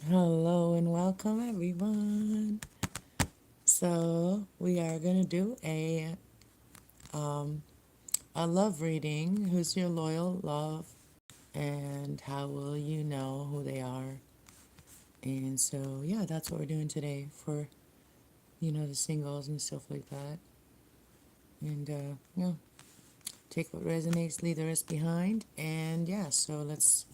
Hello and welcome everyone. So we are gonna do a love reading. Who's your loyal love and how will you know who they are? And so yeah, that's what we're doing today for the singles and stuff like that. And take what resonates, leave the rest behind. And yeah, so let's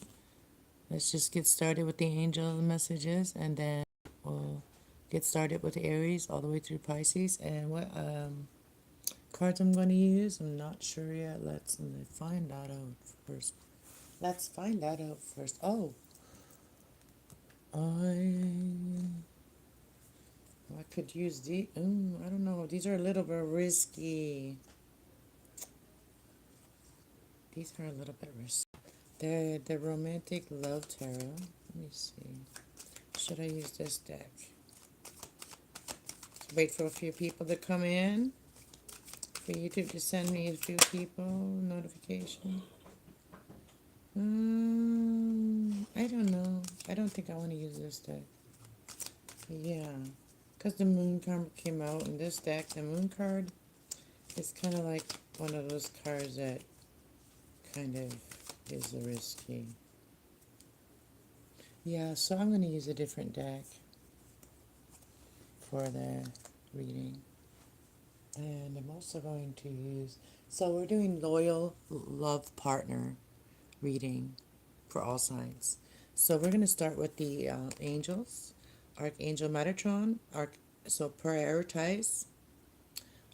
just get started with the angel messages, and then we'll get started with Aries all the way through Pisces. And what cards I'm going to use, I'm not sure yet. Let's find that out first. Let's find that out first. Oh, I could use the. I don't know. These are a little bit risky. These are a little bit risky. They're the romantic love tarot. Let me see. Should I use this deck? Wait for a few people to come in. For YouTube to send me a few people notification. I don't know. I don't think I want to use this deck. Yeah, because the moon card came out in this deck. The moon card is kind of like one of those cards that kind of is risky. Yeah, so I'm going to use a different deck for the reading. And I'm also going to use, so we're doing loyal love partner reading for all signs. So we're going to start with the angels, Archangel Metatron. So prioritize.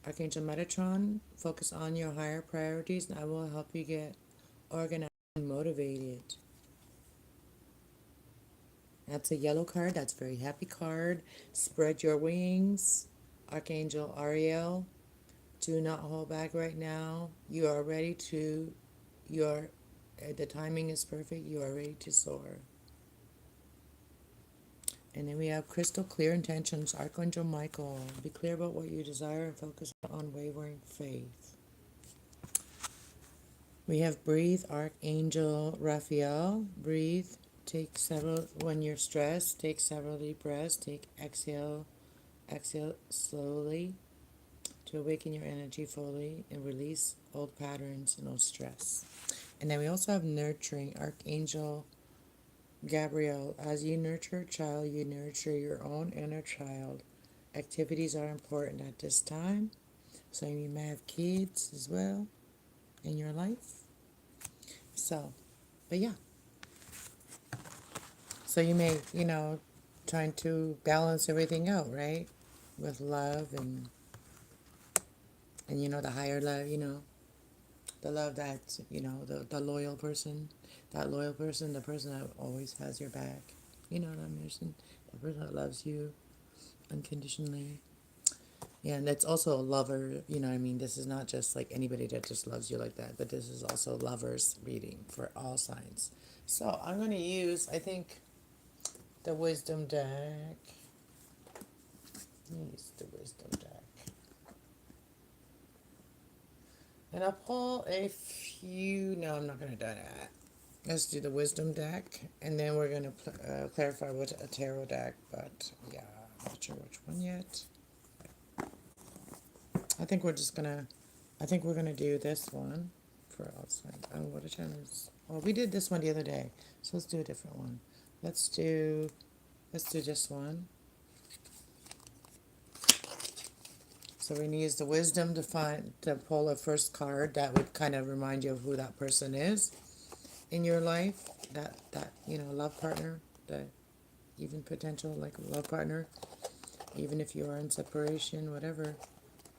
Archangel Metatron, focus on your higher priorities, and I will help you get organized and motivated. That's a yellow card. That's a very happy card. Spread your wings. Archangel Ariel, do not hold back right now. You are ready to, the timing is perfect. You are ready to soar. And then we have crystal clear intentions, Archangel Michael. Be clear about what you desire and focus on wavering faith. We have breathe, Archangel Raphael. Breathe. Take several, when you're stressed, take several deep breaths. Exhale slowly to awaken your energy fully and release old patterns and old stress. And then we also have nurturing, Archangel Gabriel. As you nurture a child, you nurture your own inner child. Activities are important at this time. So you may have kids as well in your life. So, but yeah. So you may, trying to balance everything out, right? With love and the higher love, the love that, the loyal person, the person that always has your back, that person, the person that loves you unconditionally. Yeah, and that's also a lover, what I mean? This is not just like anybody that just loves you like that, but this is also lovers reading for all signs. So I'm going to use, I think, the wisdom deck. Use the wisdom deck. And I'll pull a few, no, I'm not going to do that. Let's do the wisdom deck, and then we're going to clarify with a tarot deck, but yeah, I'm not sure which one yet. I think we're going to do this one for outside. Oh, what a time is, well, we did this one the other day, so let's do a different one. Let's do this one. So we're going to use the wisdom to pull a first card that would kind of remind you of who that person is in your life, that love partner, the even potential like love partner, even if you are in separation, whatever.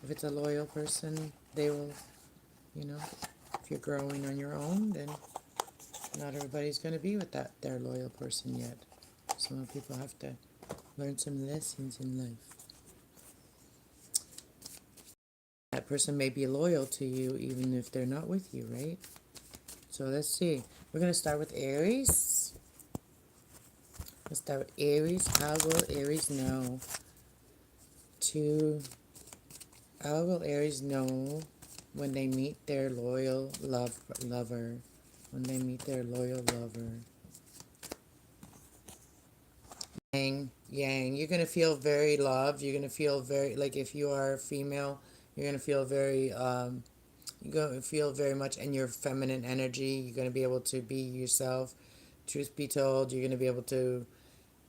If it's a loyal person, they will, if you're growing on your own, then not everybody's going to be with their loyal person yet. Some people have to learn some lessons in life. That person may be loyal to you even if they're not with you, right? So let's see. We're going to start with Aries. Let's start with Aries. How will Aries know how will Aries know when they meet their loyal lover? When they meet their loyal lover. Yang. You're gonna feel very loved. You're gonna feel very, like, if you are female, you're gonna feel very you're gonna feel very much in your feminine energy. You're gonna be able to be yourself. Truth be told, you're gonna be able to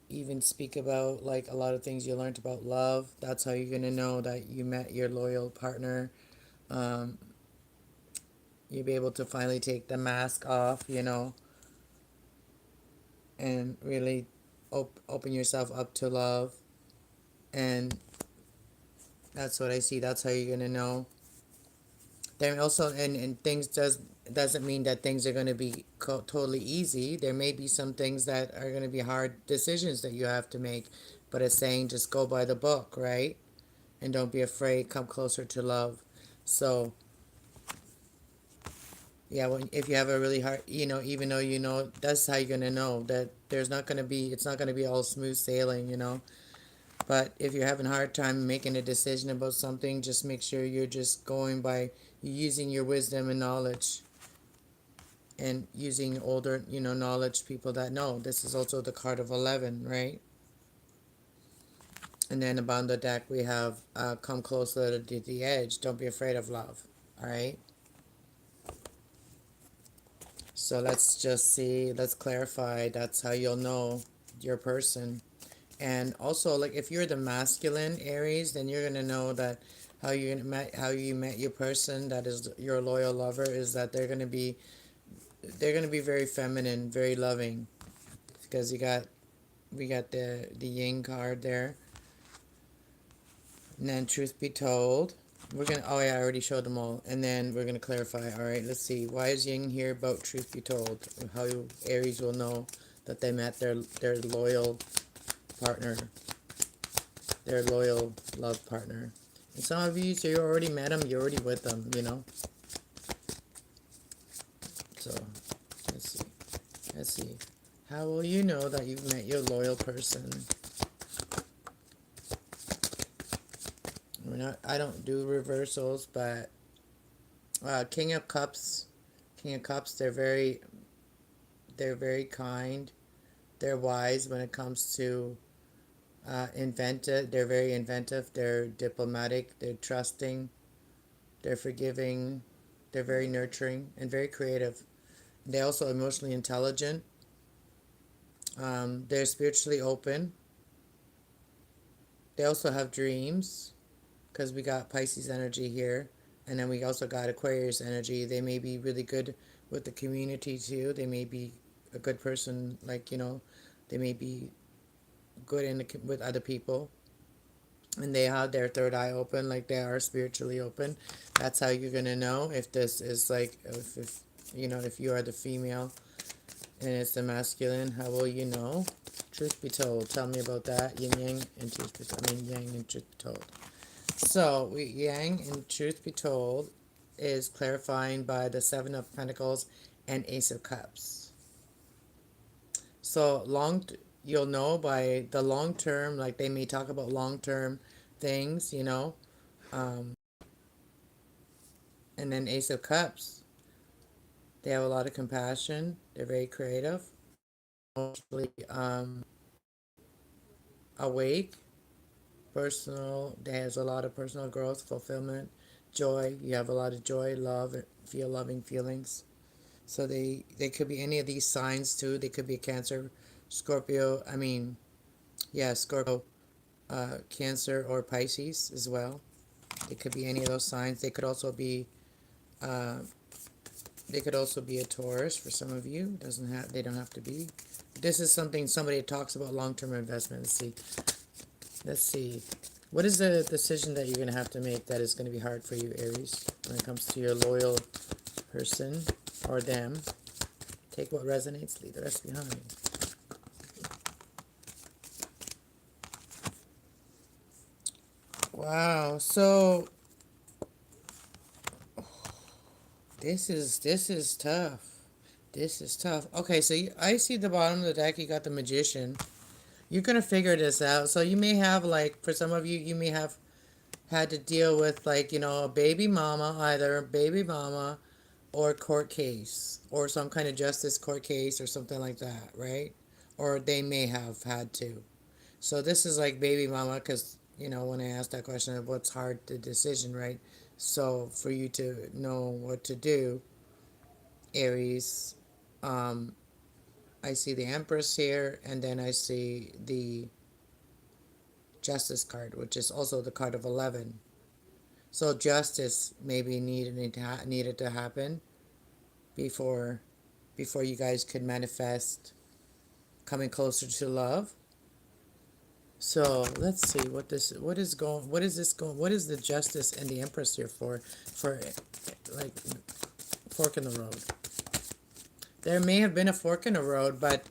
even speak about like a lot of things you learned about love. That's how you're gonna know that you met your loyal partner. Um, you'll be able to finally take the mask off, and really open yourself up to love. And that's what I see. That's how you're gonna know. Then also, and things doesn't mean that things are gonna be totally easy. There may be some things that are gonna be hard decisions that you have to make, but it's saying just go by the book, right? And don't be afraid. Come closer to love. So yeah, if you have a really hard, even though that's how you're gonna know that it's not gonna be all smooth sailing. But if you're having a hard time making a decision about something, just make sure you're just going by using your wisdom and knowledge, and using older, knowledge people that know. This is also the card of 11, right? And then above the deck, we have come closer to the edge. Don't be afraid of love, all right? So let's just see, let's clarify. That's how you'll know your person. And also, like, if you're the masculine Aries, then you're gonna know that how you met your person that is your loyal lover is that they're gonna be very feminine, very loving, because we got the yin card there. And then truth be told, oh yeah, I already showed them all. And then we're gonna clarify. All right, let's see. Why is yin here about truth be told? How Aries will know that they met their loyal partner, their loyal love partner. And some of you, so you already met them, you're already with them. So let's see. Let's see. How will you know that you've met your loyal person? I don't do reversals, but King of Cups, they're very kind. They're wise when it comes to inventive. They're very inventive. They're diplomatic. They're trusting. They're forgiving. They're very nurturing and very creative. They're also emotionally intelligent. They're spiritually open. They also have dreams, because we got Pisces energy here. And then we also got Aquarius energy. They may be really good with the community too. They may be a good person, like, they may be good with other people. And they have their third eye open, like they are spiritually open. That's how you're going to know if this is like, if you are the female and it's the masculine, how will you know? Truth be told, tell me about that. Yin yang and truth be told. I mean, yang and truth be told. So, yang and truth be told is clarifying by the Seven of Pentacles and Ace of Cups. So, you'll know by the long term, like they may talk about long term things, Um, and then Ace of Cups, they have a lot of compassion. They're very creative, mostly awake, personal. There's a lot of personal growth, fulfillment, joy. You have a lot of joy, love, feel loving feelings. So they could be any of these signs too. They could be Cancer, Scorpio. I mean, yeah, Scorpio, Cancer, or Pisces as well. It could be any of those signs. Uh, they could also be a Taurus for some of you. They don't have to be. This is something somebody talks about long-term investment. Let's see. What is the decision that you're going to have to make that is going to be hard for you, Aries, when it comes to your loyal person or them? Take what resonates, leave the rest behind. Wow. So this is tough. This is tough. Okay, so I see the bottom of the deck. You got the Magician. You're gonna figure this out. So you may have, like, for some of you, you may have had to deal with, like, a baby mama, either a baby mama or court case or some kind of justice court case or something like that, right? Or they may have had to. So this is like baby mama, because, you know, when I asked that question of what's hard, the decision, right? So for you to know what to do, Aries, um, I see the Empress here, and then I see the Justice card, which is also the card of 11. So justice maybe needed to happen before you guys could manifest coming closer to love. So let's see what is the Justice and the Empress here for like fork in the road. There may have been a fork in the road, but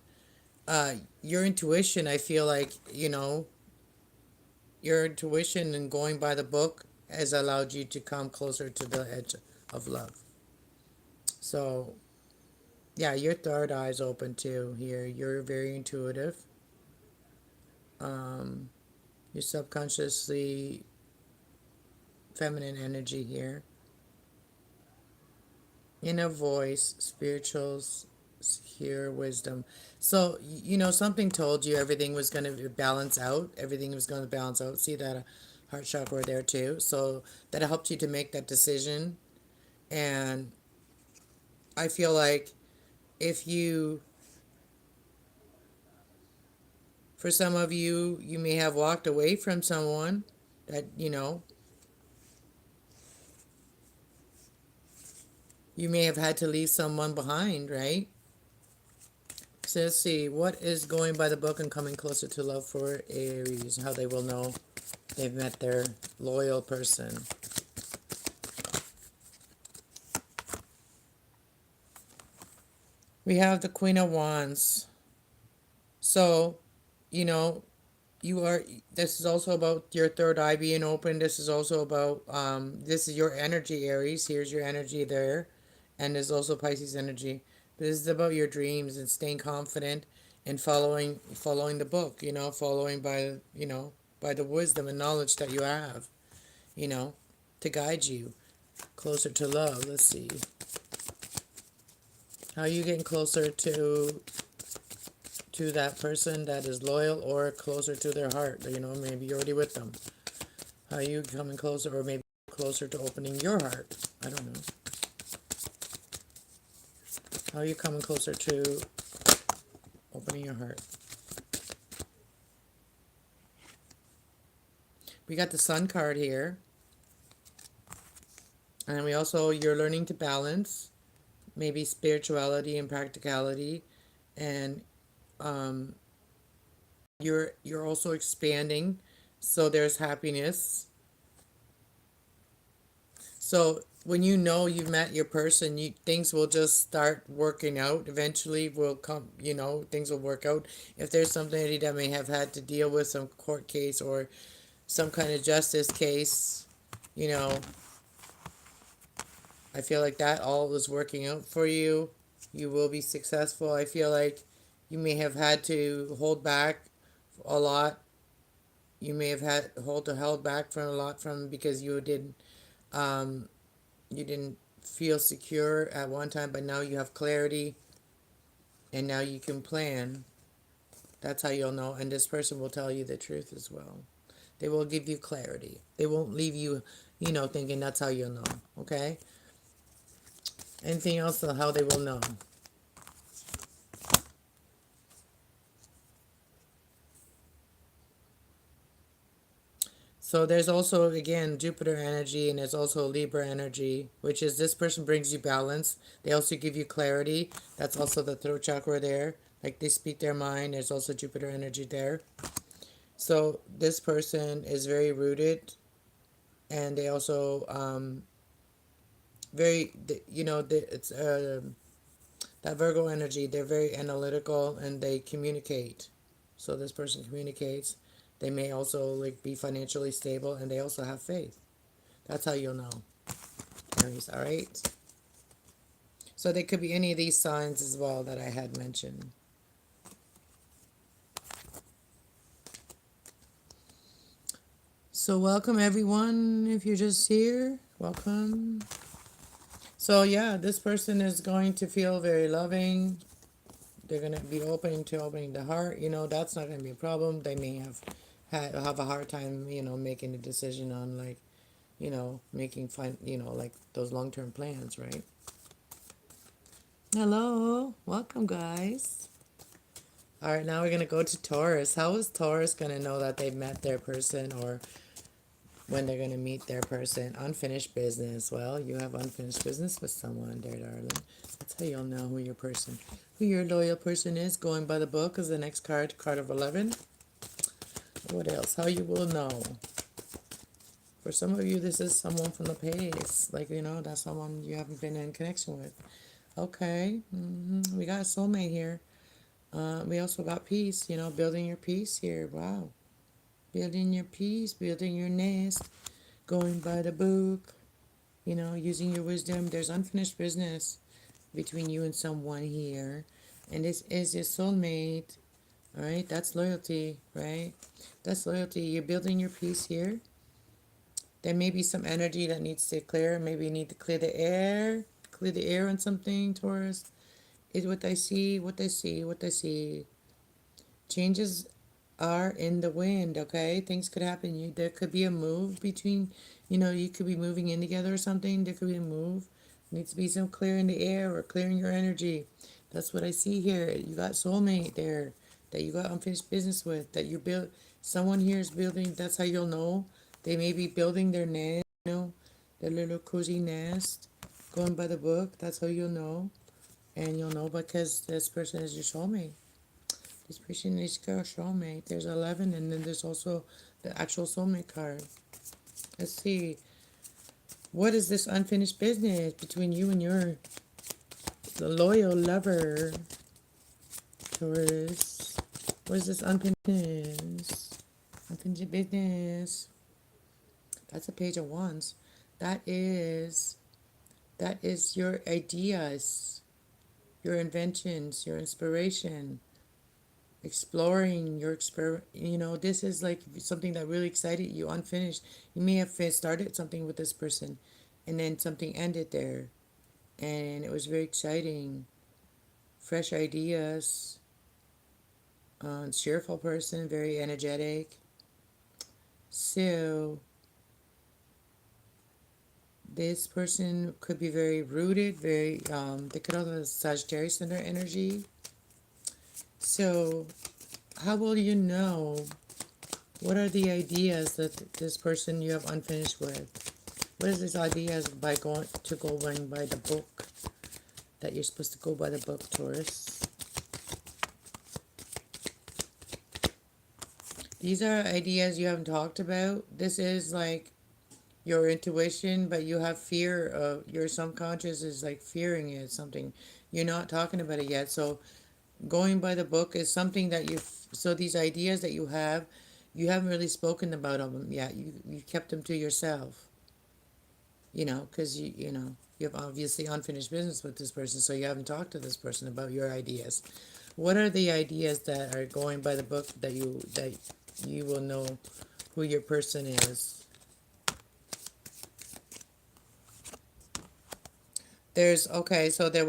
your intuition, I feel like, you know, your intuition and going by the book has allowed you to come closer to the edge of love. So yeah, your third eye is open too here. You're very intuitive. Um, you're subconsciously feminine energy here. Inner voice, spirituals, secure wisdom. So, you know, something told you everything was going to balance out. Everything was going to balance out. See that heart chakra there too. So that helped you to make that decision. And I feel like if you, for some of you, you may have walked away from someone that, you know, you may have had to leave someone behind, right? So let's see, what is going by the book and coming closer to love for Aries? How they will know they've met their loyal person. We have the Queen of Wands. So, you know, this is also about your third eye being open. This is also about, this is your energy, Aries. Here's your energy there. And there's also Pisces energy. But this is about your dreams and staying confident and following the book, you know, following by, you know, by the wisdom and knowledge that you have, you know, to guide you closer to love. Let's see. How are you getting closer to that person that is loyal, or closer to their heart? You know, maybe you're already with them. How are you coming closer, or maybe closer to opening your heart? I don't know. How are you coming closer to opening your heart? We got the Sun card here. And we also, you're learning to balance maybe spirituality and practicality. And you're also expanding. So there's happiness. So when you know you've met your person, things will just start working out. Eventually will come, you know, things will work out. If there's somebody that may have had to deal with some court case or some kind of justice case, you know, I feel like that all is working out for you. You will be successful. I feel like you may have had to hold back a lot. You may have held back from a lot from because you didn't feel secure at one time, but now you have clarity and now you can plan. That's how you'll know. And this person will tell you the truth as well. They will give you clarity. They won't leave you, you know, thinking that's how you'll know. Okay? Anything else on how they will know? So there's also, again, Jupiter energy, and there's also Libra energy, which is this person brings you balance. They also give you clarity. That's also the throat chakra there. Like they speak their mind. There's also Jupiter energy there. So this person is very rooted, and they also you know, it's that Virgo energy. They're very analytical and they communicate. So this person communicates. They may also like be financially stable, and they also have faith. That's how you'll know, Aries. All right. So they could be any of these signs as well that I had mentioned. So welcome everyone. If you're just here, welcome. So yeah, this person is going to feel very loving. They're going to be opening the heart. You know, that's not going to be a problem. They may have a hard time, you know, making a decision on, like, you know, making fun, you know, like those long-term plans, right? Hello, welcome, guys. All right, now we're going to go to Taurus. How is Taurus going to know that they've met their person, or when they're going to meet their person? Unfinished business. Well, you have unfinished business with someone there, darling. That's how you'll know who your loyal person is. Going by the book is the next card, card of 11. What else? How you will know. For some of you, this is someone from the past. Like, you know, that's someone you haven't been in connection with. Okay. We got a soulmate here. We also got peace, you know, building your peace here. Wow. Building your peace, building your nest, going by the book, you know, using your wisdom. There's unfinished business between you and someone here. And this is your soulmate. All right. That's loyalty, right? That's loyalty. You're building your peace here. There may be some energy that needs to clear. Maybe you need to clear the air. Clear the air on something, Taurus. Is what I see, what I see, what I see. Changes are in the wind, okay? Things could happen. There could be a move between, you know, you could be moving in together or something. There could be a move. Needs to be some clearing the air or clearing your energy. That's what I see here. You got soulmate there that you got unfinished business with, that you build. Someone here is building. That's how you'll know. They may be building their nest, you know, their little cozy nest. Going by the book, that's how you'll know. And you'll know because this person is your soulmate. This person is your soulmate. There's 11, and then there's also the actual soulmate card. Let's see. What is this unfinished business between you and your loyal lover, Taurus? What is this unfinished business? Unfinished business. That's a page of wands. That is your ideas, your inventions, your inspiration. Exploring your you know, this is like something that really excited you, unfinished. You may have started something with this person and then something ended there, and it was very exciting. Fresh ideas. Cheerful person, very energetic. So this person could be very rooted, very they could also have Sagittarius in their energy. So how will you know? What are the ideas that this person you have unfinished with? What is these ideas by going by the book? That you're supposed to go by the book, Taurus. These are ideas you haven't talked about. This is like your intuition, but you have fear of, your subconscious is like fearing it, something. You're not talking about it yet. So going by the book is something that so these ideas that you haven't really spoken about them yet. You kept them to yourself, you know, because you know, you have obviously unfinished business with this person, so you haven't talked to this person about your ideas. What are the ideas that are going by the book that you will know who your person is? Okay, so there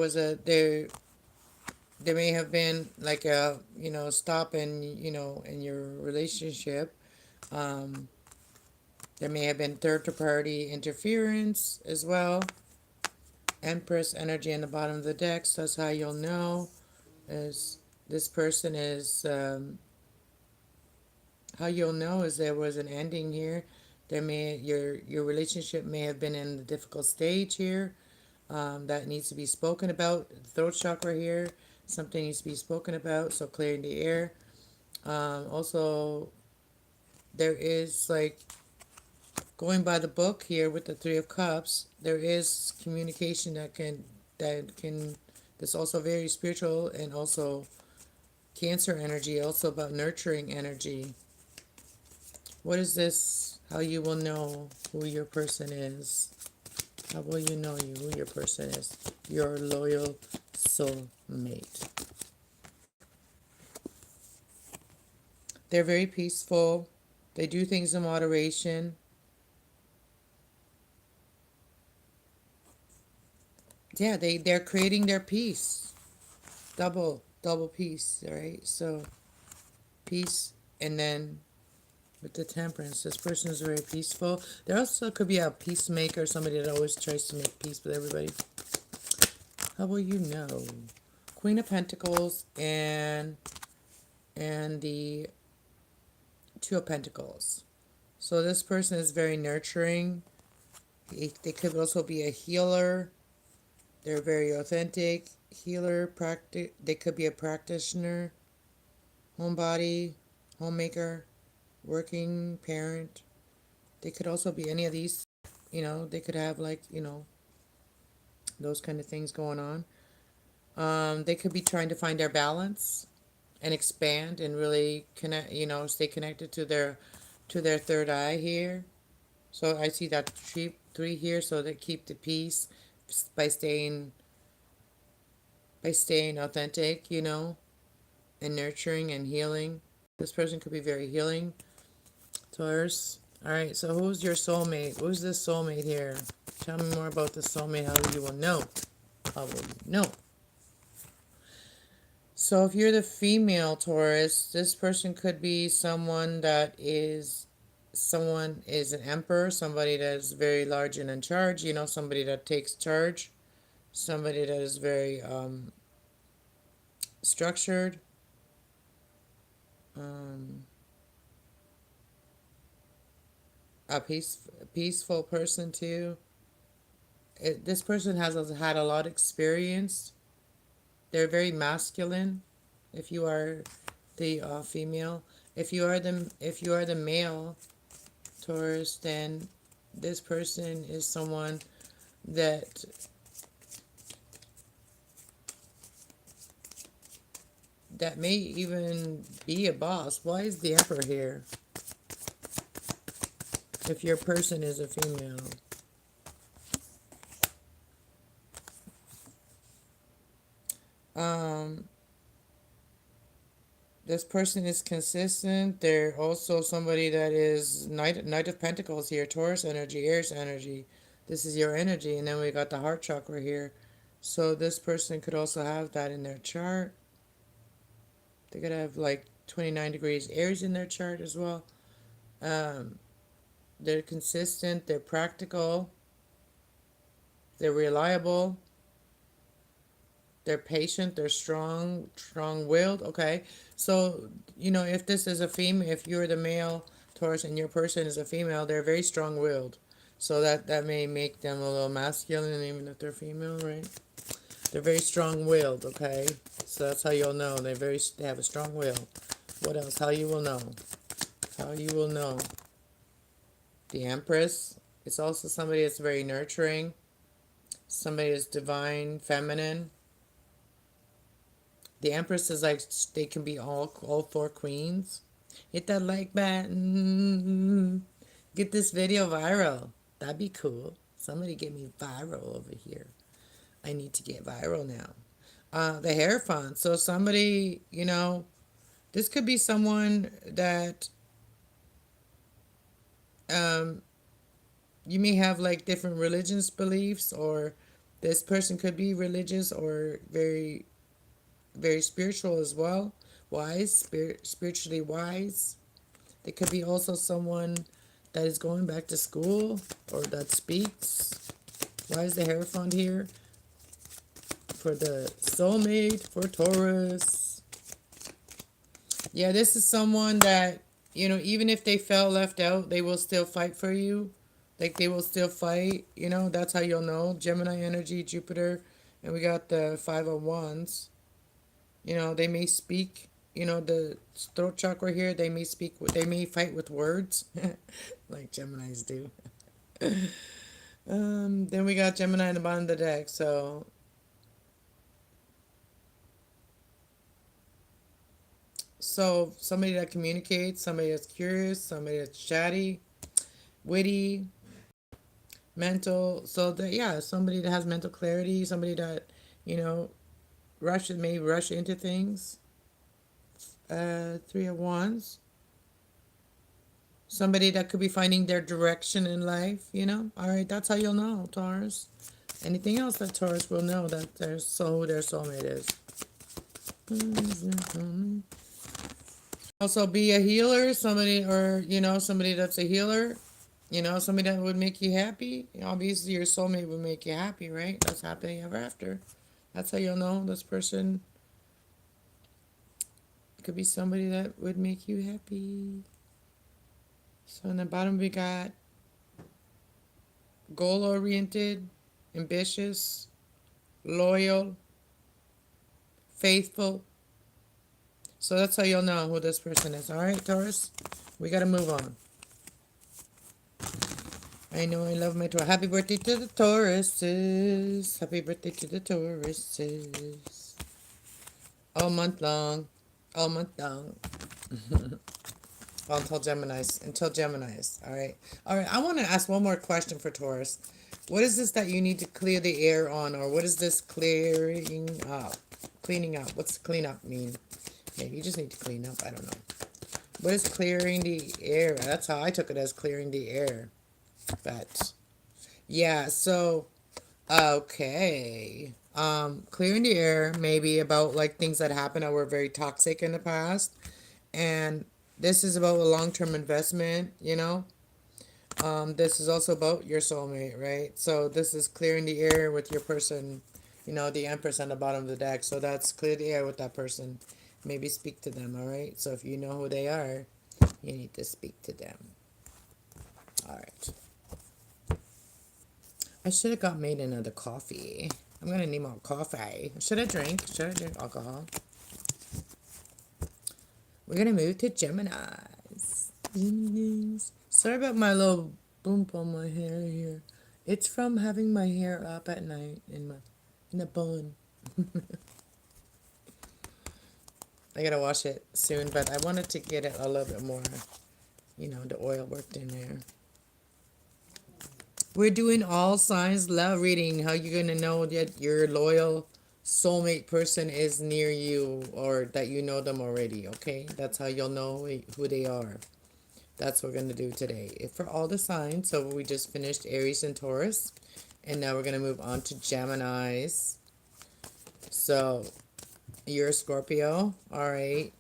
may have been like a, you know, stop in, you know, in your relationship. There may have been third party interference as well. Empress energy in the bottom of the deck, so that's how you'll know is this person is, how you'll know is there was an ending here. Your relationship may have been in a difficult stage here. That needs to be spoken about. Throat chakra here, something needs to be spoken about, so clearing the air. Also, there is like, going by the book here with the Three of Cups, there is communication that's also very spiritual, and also Cancer energy, also about nurturing energy. What is this? How you will know who your person is? How will you know who your person is? Your loyal soulmate. They're very peaceful. They do things in moderation. Yeah, they're creating their peace. Double. double peace, all right? So peace, and then with the temperance, this person is very peaceful. There also could be a peacemaker, somebody that always tries to make peace with everybody. How will you know? Queen of Pentacles and the Two of Pentacles. So this person is very nurturing. They could also be a healer. They're very authentic. Healer, they could be a practitioner, homebody, homemaker, working parent. They could also be any of these, they could have like, those kind of things going on. They could be trying to find their balance and expand and really connect, stay connected to their third eye here. So I see that three here, so they keep the peace by staying authentic, and nurturing and healing. This person could be very healing. Taurus. All right, so who's your soulmate? Who's this soulmate here? Tell me more about the soulmate, how you will know. How will you know? So if you're the female Taurus, this person could be someone is an emperor, somebody that is very large and in charge, somebody that takes charge, somebody that is very structured. A peaceful person too. This person has had a lot of experience. They're very masculine. If you are the female, if you are the male Taurus, then this person is someone that may even be a boss. Why is the Emperor here? If your person is a female. This person is consistent. They're also somebody that is Knight of Pentacles here, Taurus energy, Aries energy. This is your energy, and then we got the heart chakra here. So this person could also have that in their chart. They could have like 29 degrees Aries in their chart as well. They're consistent. They're practical. They're reliable. They're patient. They're strong-willed. Okay. So, if this is a female, if you're the male Taurus and your person is a female, they're very strong-willed. So that may make them a little masculine, even if they're female, right? They're very strong-willed, okay? So that's how you'll know. They have a strong will. What else? How you will know? How you will know? The Empress. It's also somebody that's very nurturing. Somebody that's divine, feminine. The Empress is like, they can be all four queens. Hit that like button. Get this video viral. That'd be cool. Somebody get me viral over here. I need to get viral now. The Hierophant. So somebody, this could be someone that you may have like different religious beliefs, or this person could be religious or very, very spiritual as well. Wise, spiritually wise. They could be also someone that is going back to school or that speaks. Why is the Hierophant here? For the soulmate, for Taurus. Yeah, this is someone that, even if they felt left out, they will still fight for you. Like, they will still fight, that's how you'll know. Gemini energy, Jupiter, and we got the Five of Wands. They may speak, the throat chakra here, they may fight with words, like Geminis do. Then we got Gemini in the bottom of the deck, so somebody that communicates, somebody that's curious, somebody that's chatty, witty, mental. So that, yeah, somebody that has mental clarity, somebody that, may rush into things. Three of Wands. Somebody that could be finding their direction in life, All right, that's how you'll know, Taurus. Anything else that Taurus will know that their soulmate is. Also, be a healer, somebody, or, somebody that's a healer, somebody that would make you happy. Obviously, your soulmate would make you happy, right? That's happily ever after. That's how you'll know this person could be somebody that would make you happy. So, on the bottom, we got goal-oriented, ambitious, loyal, faithful. So that's how you'll know who this person is. All right, Taurus? We got to move on. I know I love my Taurus. Happy birthday to the Tauruses. Happy birthday to the Tauruses. All month long. All month long. Well, until Geminis. Until Geminis. All right. All right. I want to ask one more question for Taurus. What is this that you need to clear the air on? Or what is this clearing up? Cleaning up. What's clean up mean? Maybe you just need to clean up. I don't know. What is clearing the air? That's how I took it, as clearing the air. But yeah, so okay. Clearing the air maybe about like things that happened that were very toxic in the past. And this is about a long-term investment, This is also about your soulmate, right? So this is clearing the air with your person, the Empress on the bottom of the deck. So that's clear the air with that person. Maybe speak to them, all right? So if you know who they are, you need to speak to them. All right. I should have got made another coffee. I'm going to need more coffee. Should I drink alcohol? We're going to move to Geminis. Sorry about my little bump on my hair here. It's from having my hair up at night in a bun. I gotta wash it soon, but I wanted to get it a little bit more, the oil worked in there. We're doing all signs love reading. How you gonna know that your loyal soulmate person is near you, or that you know them already, okay? That's how you'll know who they are. That's what we're gonna do today. For all the signs, so we just finished Aries and Taurus, and now we're gonna move on to Geminis. So you're a Scorpio, all right.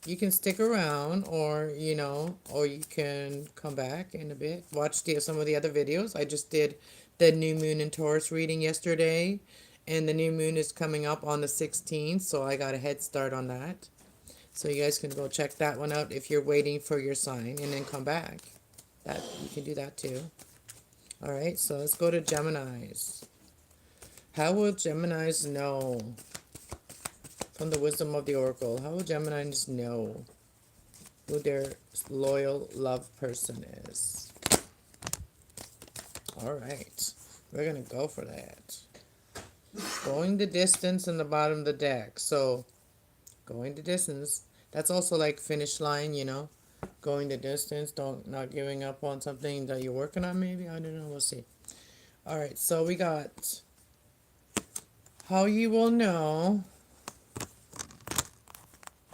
You can stick around, or or you can come back in a bit. Watch some of the other videos. I just did the new moon in Taurus reading yesterday, and the new moon is coming up on the 16th, so I got a head start on that. So you guys can go check that one out if you're waiting for your sign, and then come back. That you can do that too. All right, so let's go to Geminis. How will Geminis know? From the wisdom of the oracle, how will Geminis know who their loyal love person is? All right, we're going to go for that. Going the distance in the bottom of the deck. So, going the distance, that's also like finish line, Going the distance, not giving up on something that you're working on, maybe. I don't know, we'll see. All right, so we got how you will know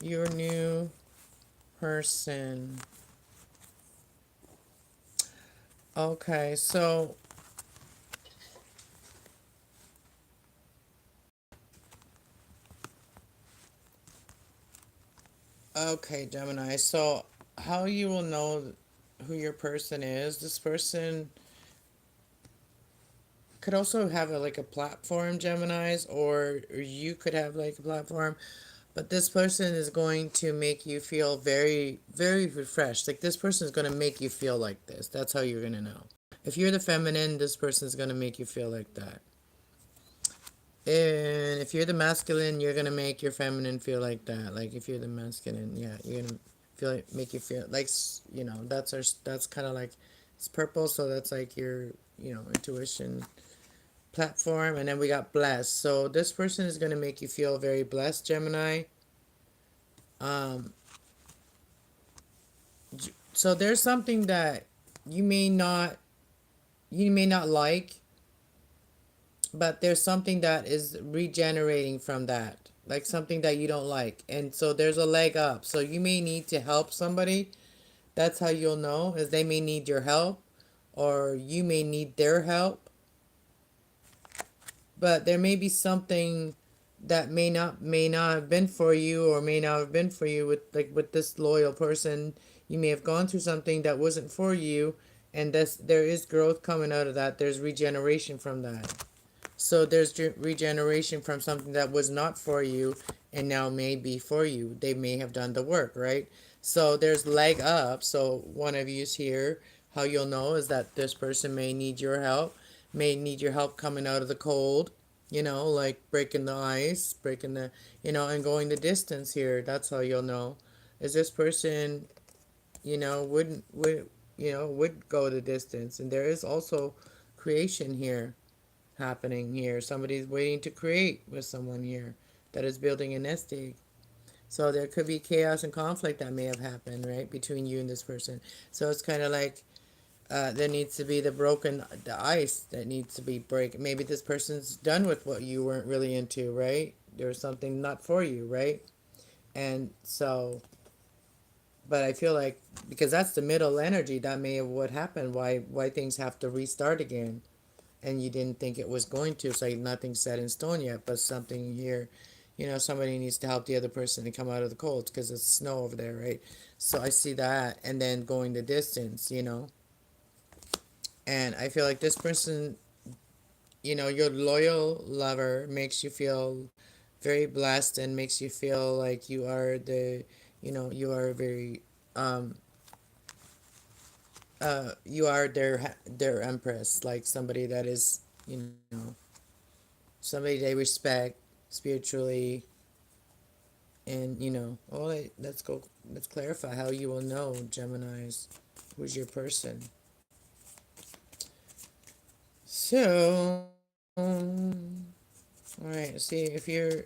your new person. Okay, so okay, Gemini. So how you will know who your person is? This person could also have like a platform, Geminis, or you could have like a platform. But this person is going to make you feel very, very refreshed. Like this person is going to make you feel like this. That's how you're going to know. If you're the feminine, this person is going to make you feel like that. And if you're the masculine, you're going to make your feminine feel like that. Like if you're the masculine, yeah, you're going to make you feel like, that's kind of like, it's purple. So that's like your, intuition platform. And then we got blessed. So this person is going to make you feel very blessed, Gemini. So there's something that you may not like, but there's something that is regenerating from that, like something that you don't like, and so there's a leg up. So you may need to help somebody. That's how you'll know, is they may need your help, or you may need their help. But there may be something that may not have been for you, or may not have been for you with, like, with this loyal person. You may have gone through something that wasn't for you, and there is growth coming out of that. There's regeneration from that. So there's regeneration from something that was not for you and now may be for you. They may have done the work, right? So there's leg up. So one of you's here. How you'll know is that this person may need your help coming out of the cold, like breaking the ice, and going the distance here. That's how you'll know. Is this person, wouldn't, would go the distance. And there is also creation here happening here. Somebody's waiting to create with someone here that is building a nest egg. So there could be chaos and conflict that may have happened, right, between you and this person. So it's kind of like there needs to be the ice that needs to be break. Maybe this person's done with what you weren't really into, right? There was something not for you, right? And so, but I feel like because that's the middle energy, that may have what happened. Why things have to restart again, and you didn't think it was going to. It's like nothing's set in stone yet, but something here, somebody needs to help the other person to come out of the cold because it's snow over there, right? So I see that, and then going the distance. And I feel like this person, your loyal lover makes you feel very blessed and makes you feel like you are very, um, you are their empress, like somebody that is, somebody they respect spiritually. And let's clarify how you will know, Geminis, who's your person. So, all right, see if you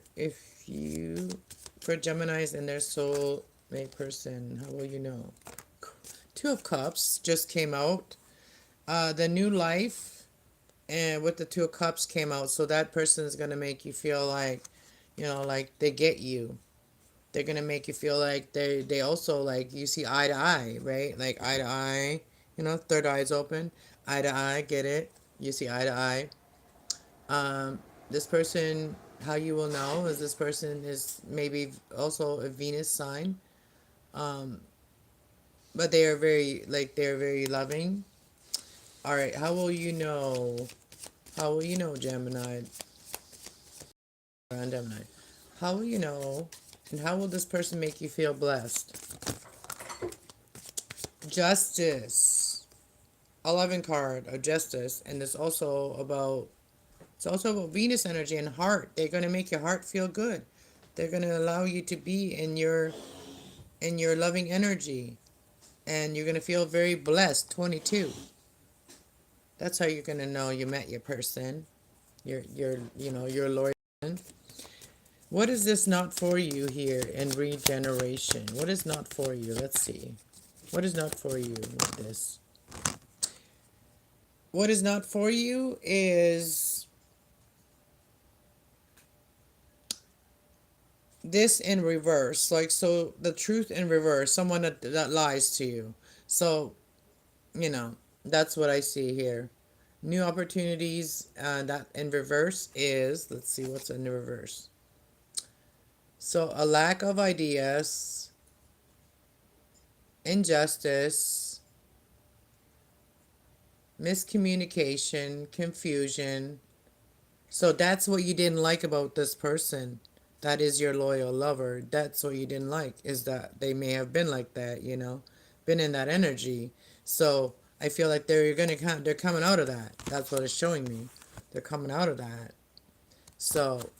for Geminis and their soul mate person, how will you know? Two of Cups just came out. The new life, and with the Two of Cups came out, so that person is gonna make you feel like, like they get you. They're gonna make you feel like they also, like, you see eye to eye, right? Like eye to eye, third eye's open, eye to eye, get it? You see eye to eye. This person, how you will know is this person is maybe also a Venus sign, um, but they're very loving. All right, how will you know? How will you know, Gemini? Around Gemini. How will you know? And how will this person make you feel blessed? Justice. 11 card of Justice, and it's also about Venus energy and heart. They're going to make your heart feel good. They're going to allow you to be in your loving energy, and you're going to feel very blessed. 22. That's how you're going to know you met your person. Your loyal person. What is this not for you here in regeneration? What is not for you? Let's see. What is not for you with this? What is not for you is this in reverse. Like, so the truth in reverse. Someone that lies to you. So, that's what I see here. New opportunities, that in reverse is, let's see what's in the reverse. So a lack of ideas, injustice, miscommunication, confusion. So that's what you didn't like about this person. That is your loyal lover. That's what you didn't like, is that they may have been like that, been in that energy. So I feel like they're coming out of that. That's what it's showing me. They're coming out of that. So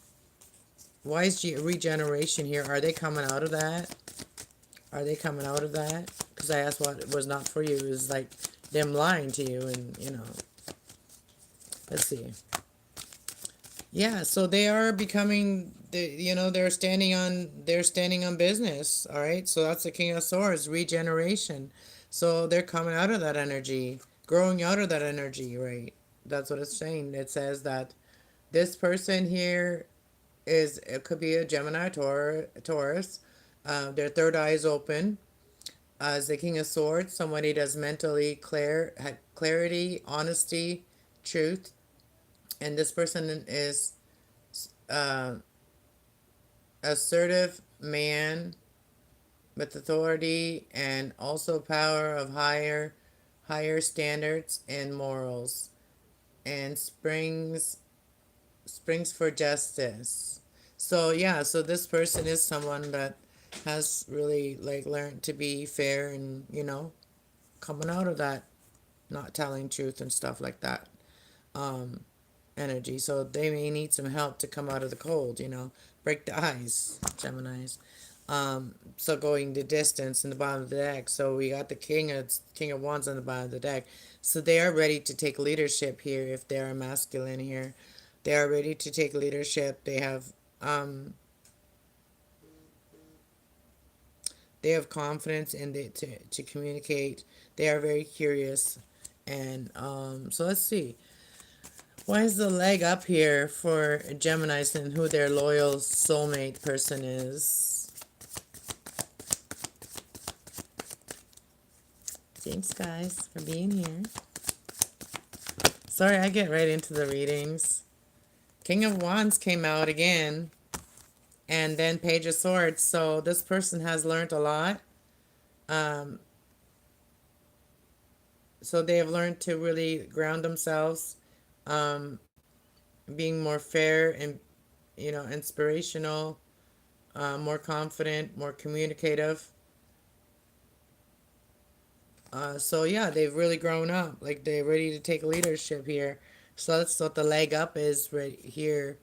why is regeneration here? Are they coming out of that? Are they coming out of that? Because I asked what was not for you. Is like them lying to you, and let's see. Yeah, so they are becoming, they're standing on business. All right, so that's the King of Swords, regeneration. So they're coming out of that energy, growing out of that energy, right? That's what it's saying. It says that this person here it could be a Gemini, Taurus. Their third eye is open. As the King of Swords, somebody that's mentally had clarity, honesty, truth, and this person is uh, assertive man with authority and also power of higher standards and morals, and springs for justice. So yeah, so this person is someone that has really like learned to be fair and, coming out of that not telling truth and stuff like that. Um, energy. So they may need some help to come out of the cold, break the ice, Geminis. So going the distance in the bottom of the deck. So we got the King of Wands on the bottom of the deck. So they are ready to take leadership here if they are masculine here. They are ready to take leadership. They have confidence in to communicate. They are very curious. And so let's see. Why is the leg up here for Geminis and who their loyal soulmate person is? Thanks, guys, for being here. Sorry, I get right into the readings. King of Wands came out again. And then Page of Swords. So this person has learned a lot. So they have learned to really ground themselves, being more fair and, inspirational, more confident, more communicative. So yeah, they've really grown up. Like they're ready to take leadership here. So that's what the leg up is right here.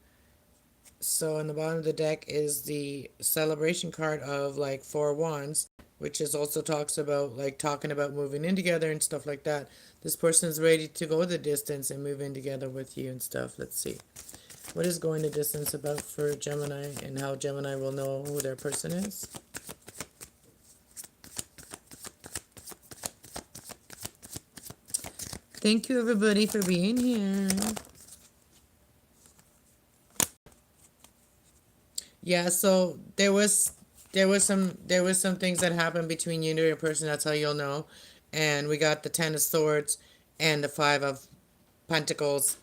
So in the bottom of the deck is the celebration card of like 4 wands, which is also talks about like talking about moving in together and stuff like that. This person is ready to go the distance and move in together with you and stuff. Let's see. What is going the distance about for Gemini and how Gemini will know who their person is? Thank you everybody for being here. Yeah, so there was some things that happened between you and your person. That's how you'll know. And we got the 10 of Swords and the 5 of Pentacles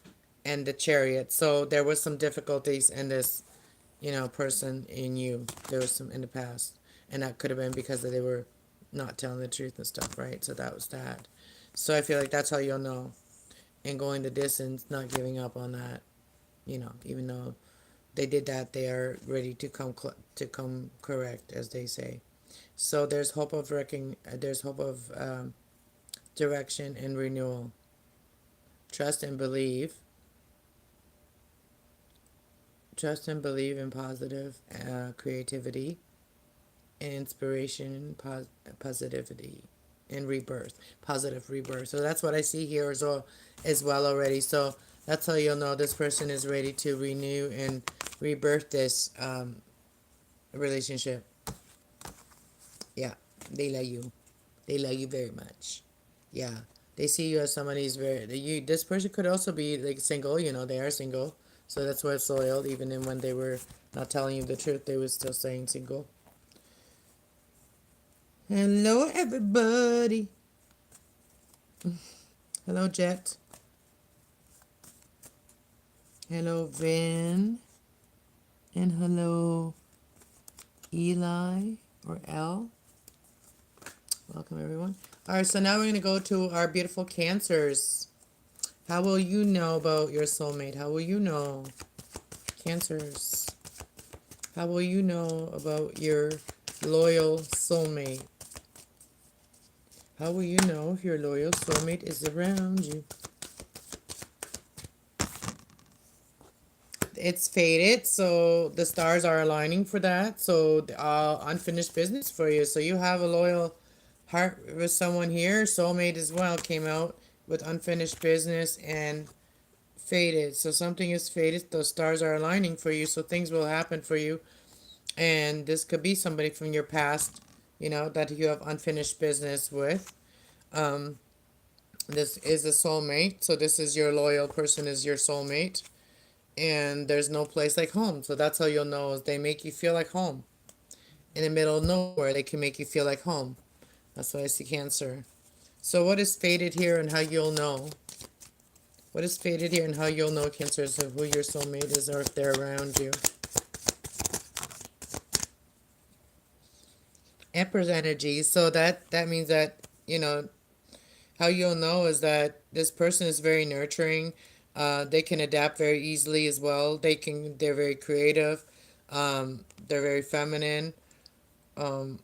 and the Chariot. So there was some difficulties in this, person in you. There was some in the past, and that could have been because they were not telling the truth and stuff, right? So that was that. So I feel like that's how you'll know. And going the distance, not giving up on that, even though they did that, they are ready to come correct, as they say. So there's hope of direction and renewal. Trust and believe. Trust and believe in positive creativity and inspiration, positivity and rebirth, positive rebirth. So that's what I see here as well already. So that's how you'll know this person is ready to renew and rebirth this relationship. Yeah, they love you. They love you very much. Yeah, they see you as somebody who's this person could also be like single. They are single. So that's why it's loyal. Even when they were not telling you the truth, they were still saying single. Hello, everybody. Hello, Jet. Hello, Vin. And hello, Eli or L. Welcome, everyone. All right, so now we're going to go to our beautiful Cancers. How will you know about your soulmate? How will you know? Cancers. How will you know about your loyal soulmate? How will you know if your loyal soulmate is around you? It's faded, so the stars are aligning for that. So unfinished business for you. So you have a loyal heart with someone here. Soulmate as well came out with unfinished business and faded. So something is faded. Those stars are aligning for you. So things will happen for you. And this could be somebody from your past, that you have unfinished business with. This is a soulmate. So this is your loyal person is your soulmate. And there's no place like home. So that's how you'll know is they make you feel like home. In the middle of nowhere, they can make you feel like home. That's why I see Cancer. So what is faded here and how you'll know? What is faded here and how you'll know, Cancer, is who your soulmate is or if they're around you? Empress energy. So that means that, how you'll know is that this person is very nurturing. They can adapt very easily as well. They're very creative. They're very feminine. Um,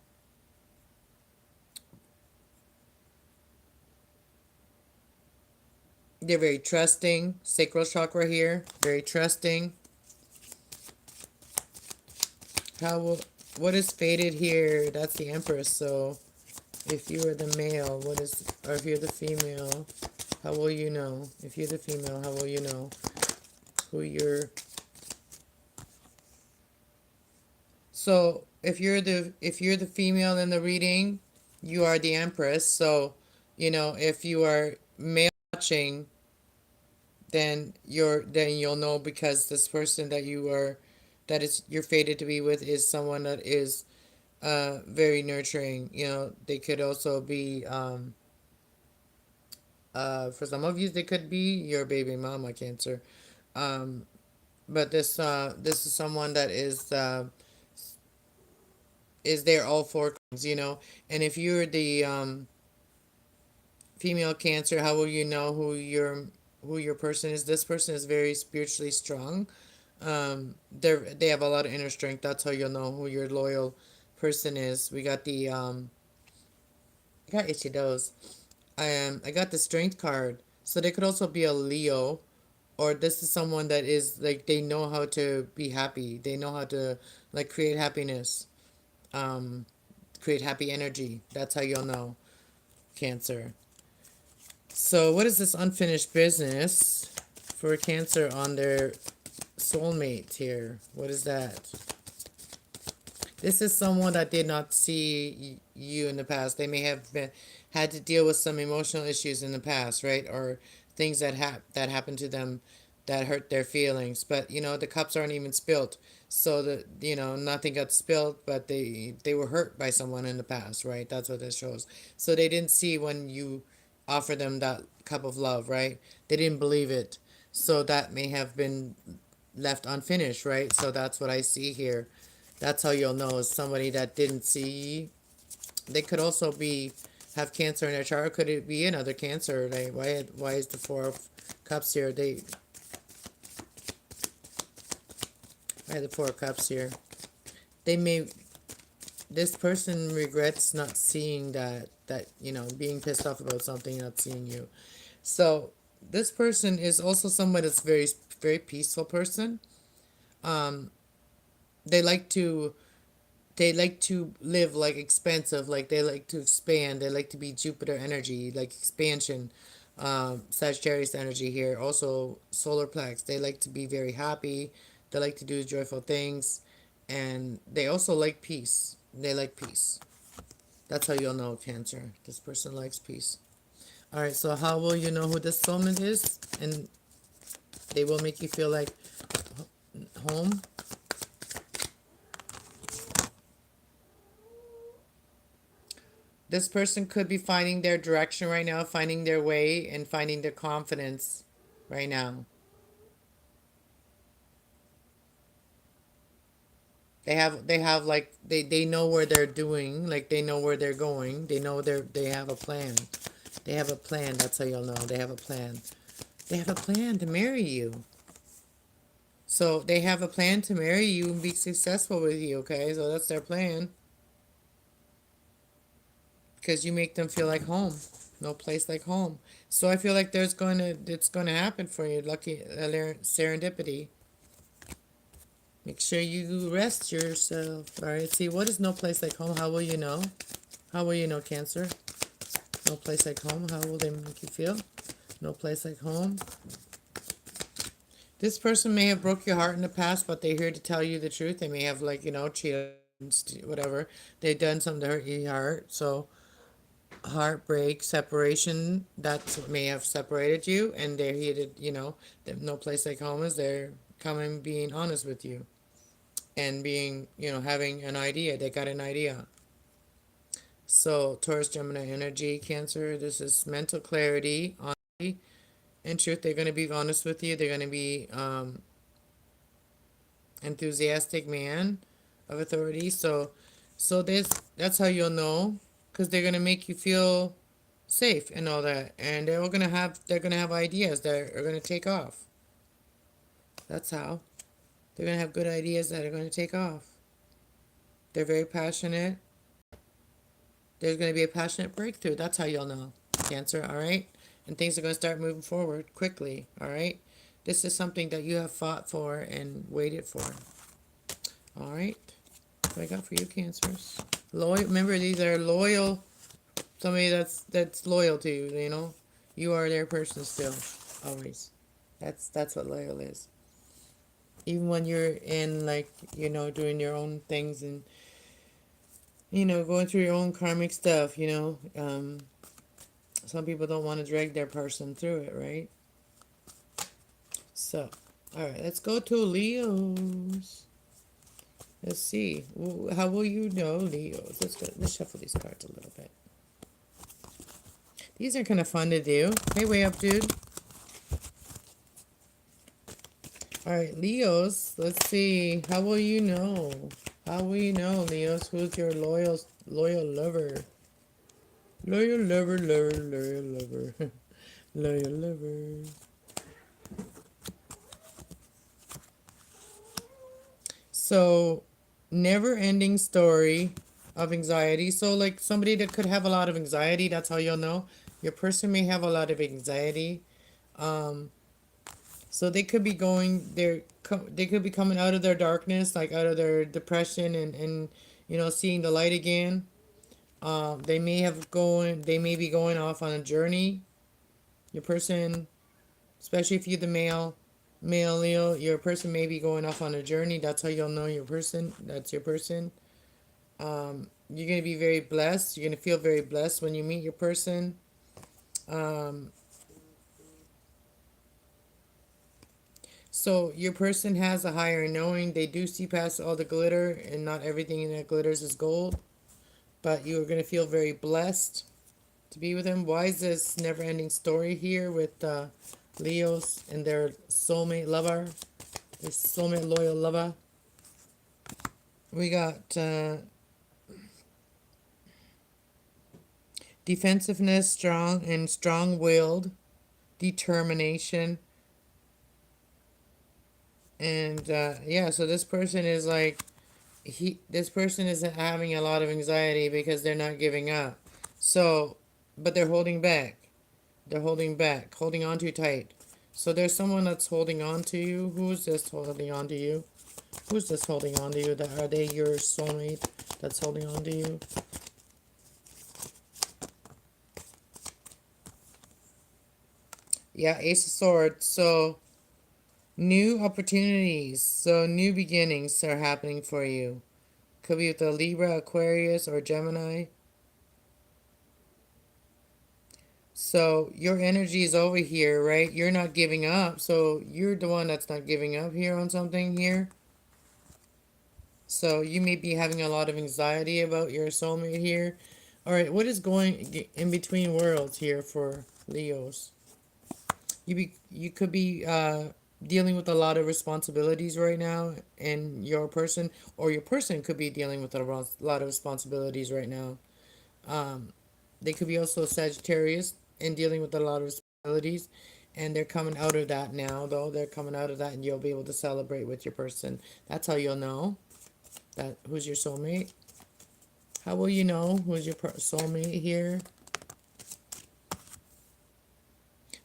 they're very trusting. Sacral chakra here, very trusting. How will what is fated here? That's the Empress. So if you are the male, or if you're the female, how will you know? If you're the female, how will you know who you're? So if you're the female in the reading, you are the Empress. So, if you are male watching, then you'll know, because this person you're fated to be with is someone that is very nurturing. They could also be for some of you, they could be your baby mama, Cancer. Um, but this is someone that is there all four times. And if you're the female Cancer, how will you know who your person is? This person is very spiritually strong. They have a lot of inner strength. That's how you'll know who your loyal person is. We got I got itchy nose. I got the strength card. So they could also be a Leo, or this is someone that is like, they know how to be happy. They know how to like create happiness, um, create happy energy. That's how you'll know, Cancer. So what is this unfinished business for Cancer on their soulmate here? What is that? This is someone that did not see you in the past. They may have had to deal with some emotional issues in the past, right? Or things that happened to them that hurt their feelings. But the cups aren't even spilled, so that nothing got spilled. But they were hurt by someone in the past, right? That's what this shows. So they didn't see when you offered them that cup of love, right? They didn't believe it, so that may have been left unfinished, right? So that's what I see here. That's how you'll know, is somebody that didn't see. They could also have Cancer in their chart. Could it be another Cancer? Like, why is the Four of Cups here? Why the Four of Cups here? They may. This person regrets not seeing that being pissed off about something, not seeing you. So this person is also someone that's very, very peaceful person. Um, they like to live like expensive, like they like to expand, they like to be Jupiter energy, like expansion. Sagittarius energy here, also solar plex. They like to be very happy, they like to do joyful things, and they also like peace. They like peace. That's how you'll know, Cancer. This person likes peace. All right, so how will you know who this soulmate is? And they will make you feel like home. This person could be finding their direction right now, finding their way, and finding their confidence right now. They have like they know where they're doing, like they know where they're going. They know they have a plan. They have a plan. That's how you'll know. They have a plan. They have a plan to marry you. So they have a plan to marry you and be successful with you, okay? So that's their plan. Because you make them feel like home. No place like home. So I feel like it's gonna happen for you. Lucky serendipity. Make sure you rest yourself. All right. See, what is no place like home? How will you know? How will you know, Cancer? No place like home. How will they make you feel? No place like home. This person may have broke your heart in the past, but they're here to tell you the truth. They may have cheated, whatever. They've done something to hurt your heart. So heartbreak, separation, that's what may have separated you, and they're here to, no place like home is they're coming being honest with you. And being, having an idea. They got an idea. So Taurus, Gemini energy, Cancer, this is mental clarity, honesty, and truth. They're going to be honest with you. They're going to be enthusiastic man of authority. So So that's how you'll know, because they're gonna make you feel safe and all that, and they're gonna have ideas that are gonna take off. That's how they're gonna have good ideas that are gonna take off. They're very passionate. There's gonna be a passionate breakthrough. That's how you'll know, Cancer. All right, and things are gonna start moving forward quickly. All right, this is something that you have fought for and waited for. All right, what I got for you, Cancers? Loyal. Remember, these are loyal. Somebody that's loyal to you. You know, you are their person still, always. That's what loyal is. Even when you're in, like, doing your own things and going through your own karmic stuff. Some people don't want to drag their person through it, right? So, all right, let's go to Leos. Let's see. How will you know, Leos? Let's shuffle these cards a little bit. These are kind of fun to do. Hey, way up, dude. All right, Leos. Let's see. How will you know? How will you know, Leos? Who's your loyal lover? Loyal lover, loyal lover. Loyal lover. So, never-ending story of anxiety. So, like, somebody that could have a lot of anxiety, that's how you'll know. Your person may have a lot of anxiety. So they could be they could be coming out of their darkness, like out of their depression, and seeing the light again. They may be going off on a journey. Your person, especially if you're the male Leo, your person may be going off on a journey. That's how you'll know your person. That's your person. You're gonna be very blessed. You're gonna feel very blessed when you meet your person. So your person has a higher knowing. They do see past all the glitter, and not everything that glitters is gold. But you're gonna feel very blessed to be with them. Why is this never-ending story here with Leos and their soulmate lover, their soulmate loyal lover? We got defensiveness, strong-willed, determination, and yeah. So this person is like this person isn't having a lot of anxiety because they're not giving up. So, but they're holding back. They're holding back, holding on too tight. So there's someone that's holding on to you. Who's this holding on to you? Who's this holding on to you? Are they your soulmate that's holding on to you? Yeah, Ace of Swords. So new opportunities. So new beginnings are happening for you. Could be with a Libra, Aquarius, or Gemini. So your energy is over here, right? You're not giving up. So you're the one that's not giving up here on something here. So you may be having a lot of anxiety about your soulmate here. All right, what is going in between worlds here for Leos? You could be dealing with a lot of responsibilities right now, and your person, or your person could be dealing with a lot of responsibilities right now. They could be also Sagittarius and dealing with a lot of responsibilities, and they're coming out of that now. Though they're coming out of that, and you'll be able to celebrate with your person. That's how you'll know that who's your soulmate. How will you know who's your soulmate here?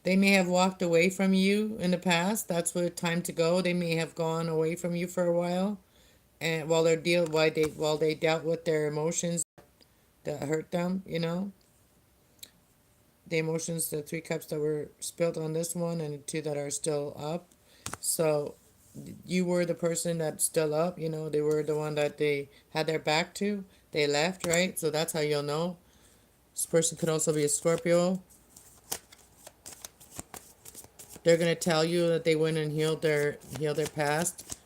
They may have walked away from you in the past. That's what time to go. They may have gone away from you for a while, and while they dealt with their emotions that hurt them. The emotions, the 3 cups that were spilled on this one, and the 2 that are still up. So you were the person that's still up. They were the one that they had their back to. They left, right? So that's how you'll know. This person could also be a Scorpio. They're gonna tell you that they went and healed their past.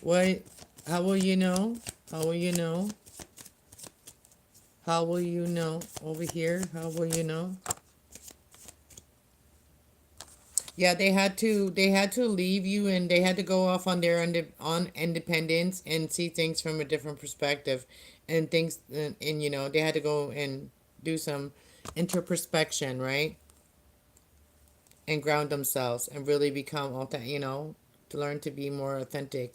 What? How will you know? How will you know? How will you know? Over here, how will you know? Yeah, they had to leave you, and they had to go off on their on independence and see things from a different perspective. and things, and you know, they had to go and do some introspection, right? And ground themselves and really become authentic, you know, to learn to be more authentic.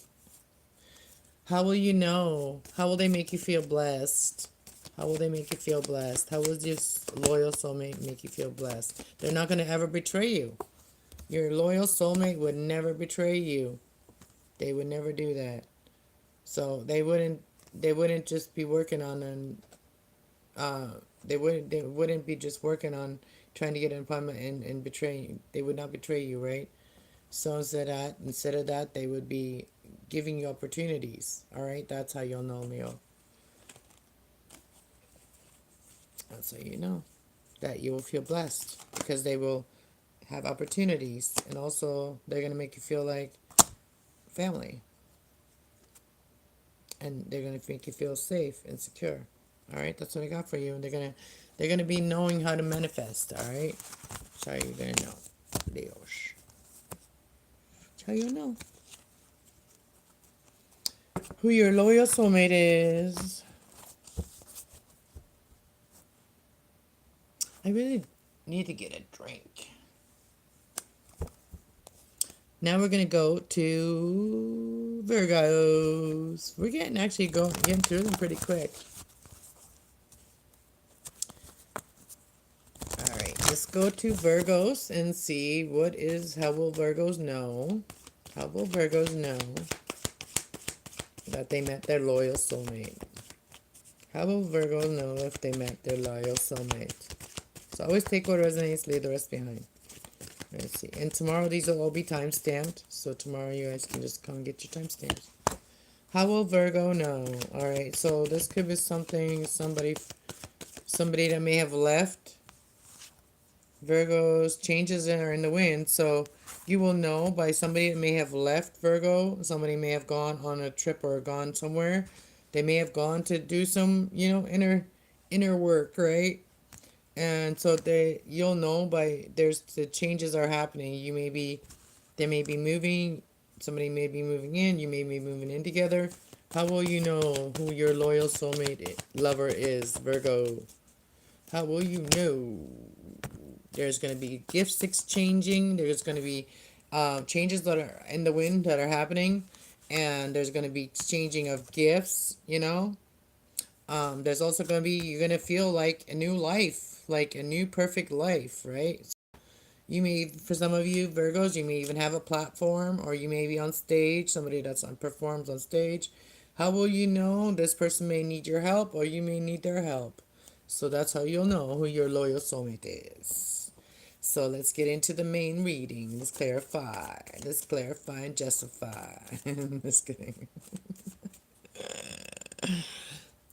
How will you know? How will they make you feel blessed? How will they make you feel blessed? How will this loyal soulmate make you feel blessed? They're not going to ever betray you. Your loyal soulmate would never betray you. They would never do that. So they wouldn't just be working on they wouldn't be just working on trying to get an appointment and betraying. They would not betray you, right? So instead of that, they would be giving you opportunities. All right, that's how you'll know, Leo. That's how you know that you will feel blessed because they will have opportunities, and also they're gonna make you feel like family, and they're gonna make you feel safe and secure. All right, that's what I got for you. And they're gonna be knowing how to manifest. All right, that's how you're gonna know, Leos. That's how you know who your loyal soulmate is. I really need to get a drink. Now we're gonna go to Virgos. We're getting through them pretty quick. All right, let's go to Virgos and see how will Virgos know? How will Virgos know that they met their loyal soulmate? How will Virgos know if they met their loyal soulmate? So always take what resonates, leave the rest behind. Let's see. And tomorrow these will all be time stamped. So tomorrow you guys can just come and get your timestamps. How will Virgo know? Alright, so this could be somebody that may have left. Virgo's changes are in the wind. So you will know by somebody that may have left Virgo. Somebody may have gone on a trip or gone somewhere. They may have gone to do some, inner work, right? And so you'll know the changes are happening. They may be moving, somebody may be moving in, you may be moving in together. How will you know who your loyal soulmate lover is, Virgo? How will you know? There's going to be gifts exchanging. There's going to be changes that are in the wind that are happening. And there's going to be exchanging of gifts, there's also going to be, you're going to feel like a new life, like a new perfect life, right? For some of you Virgos, you may even have a platform, or you may be on stage, somebody performs on stage. How will you know? This person may need your help, or you may need their help. So that's how you'll know who your loyal soulmate is. So let's get into the main reading. Let's clarify and justify. Just kidding.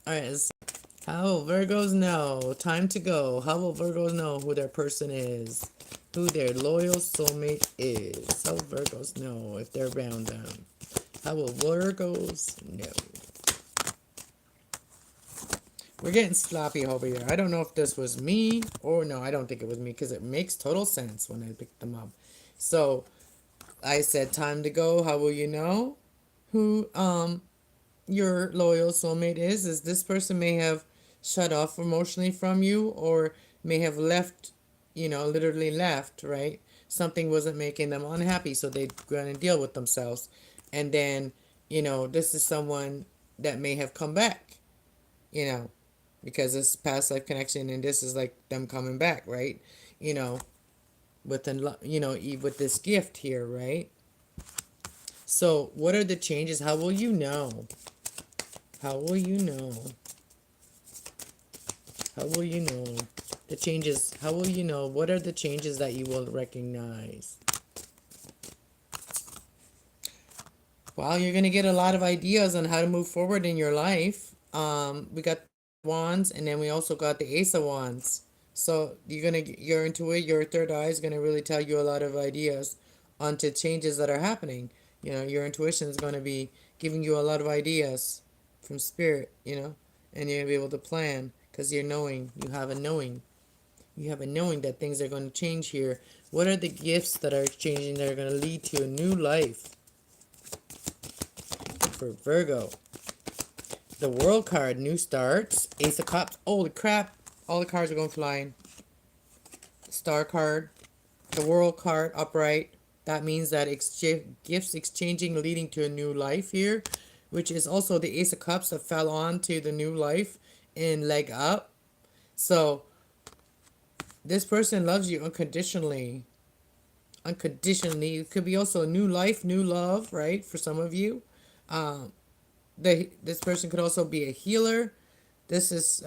Alright, how will Virgos know? Time to go. How will Virgos know who their person is? Who their loyal soulmate is? How will Virgos know if they're around them? How will Virgos know? We're getting sloppy over here. I don't know if this was me or no, I don't think it was me, because it makes total sense when I picked them up. So I said time to go. How will you know who your loyal soulmate is this person may have shut off emotionally from you, or may have left, literally left, right? Something wasn't making them unhappy, so they're going to deal with themselves. And then, this is someone that may have come back, because it's past life connection, and this is like them coming back, right? With this gift here, right? So what are the changes? How will you know? How will you know? How will you know the changes? How will you know? What are the changes that you will recognize? Well, you're going to get a lot of ideas on how to move forward in your life. We got wands, and then we also got the Ace of Wands. So your third eye is going to really tell you a lot of ideas onto changes that are happening. Your intuition is going to be giving you a lot of ideas from spirit, and you're going to be able to plan, because you have a knowing that things are going to change here. What are the gifts that are changing that are going to lead to a new life for Virgo? The World card, new starts. Ace of Cups. Holy crap. All the cards are going flying. Star card. The World card, upright. That means that gifts exchanging leading to a new life here. Which is also the Ace of Cups that fell on to the new life in leg up. So, this person loves you unconditionally. Unconditionally. It could be also a new life, new love, right? For some of you. This person could also be a healer. This is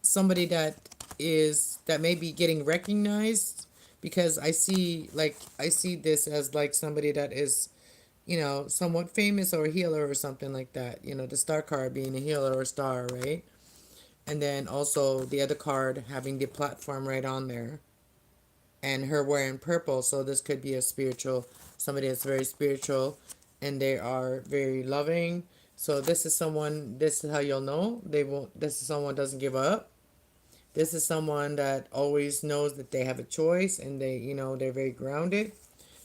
somebody that may be getting recognized, because I see this as like somebody that is, somewhat famous or a healer or something like that. The star card being a healer or star, right? And then also the other card having the platform right on there. And her wearing purple, so this could be somebody that's very spiritual, and they are very loving. So this is how you'll know this is someone doesn't give up. This is someone that always knows that they have a choice, and they're very grounded.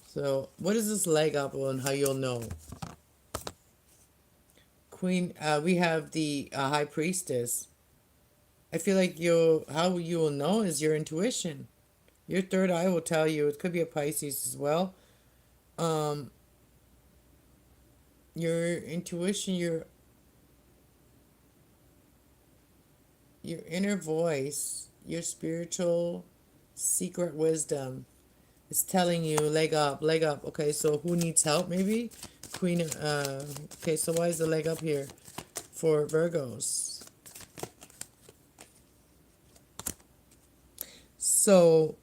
So what is this leg up on how you'll know? Queen, we have the High Priestess. I feel like how you will know is your intuition. Your third eye will tell you. It could be a Pisces as well. Your intuition, your inner voice, your spiritual secret wisdom is telling you leg up, leg up. Okay, so who needs help? Maybe Queen. Okay, so why is the leg up here for Virgos? So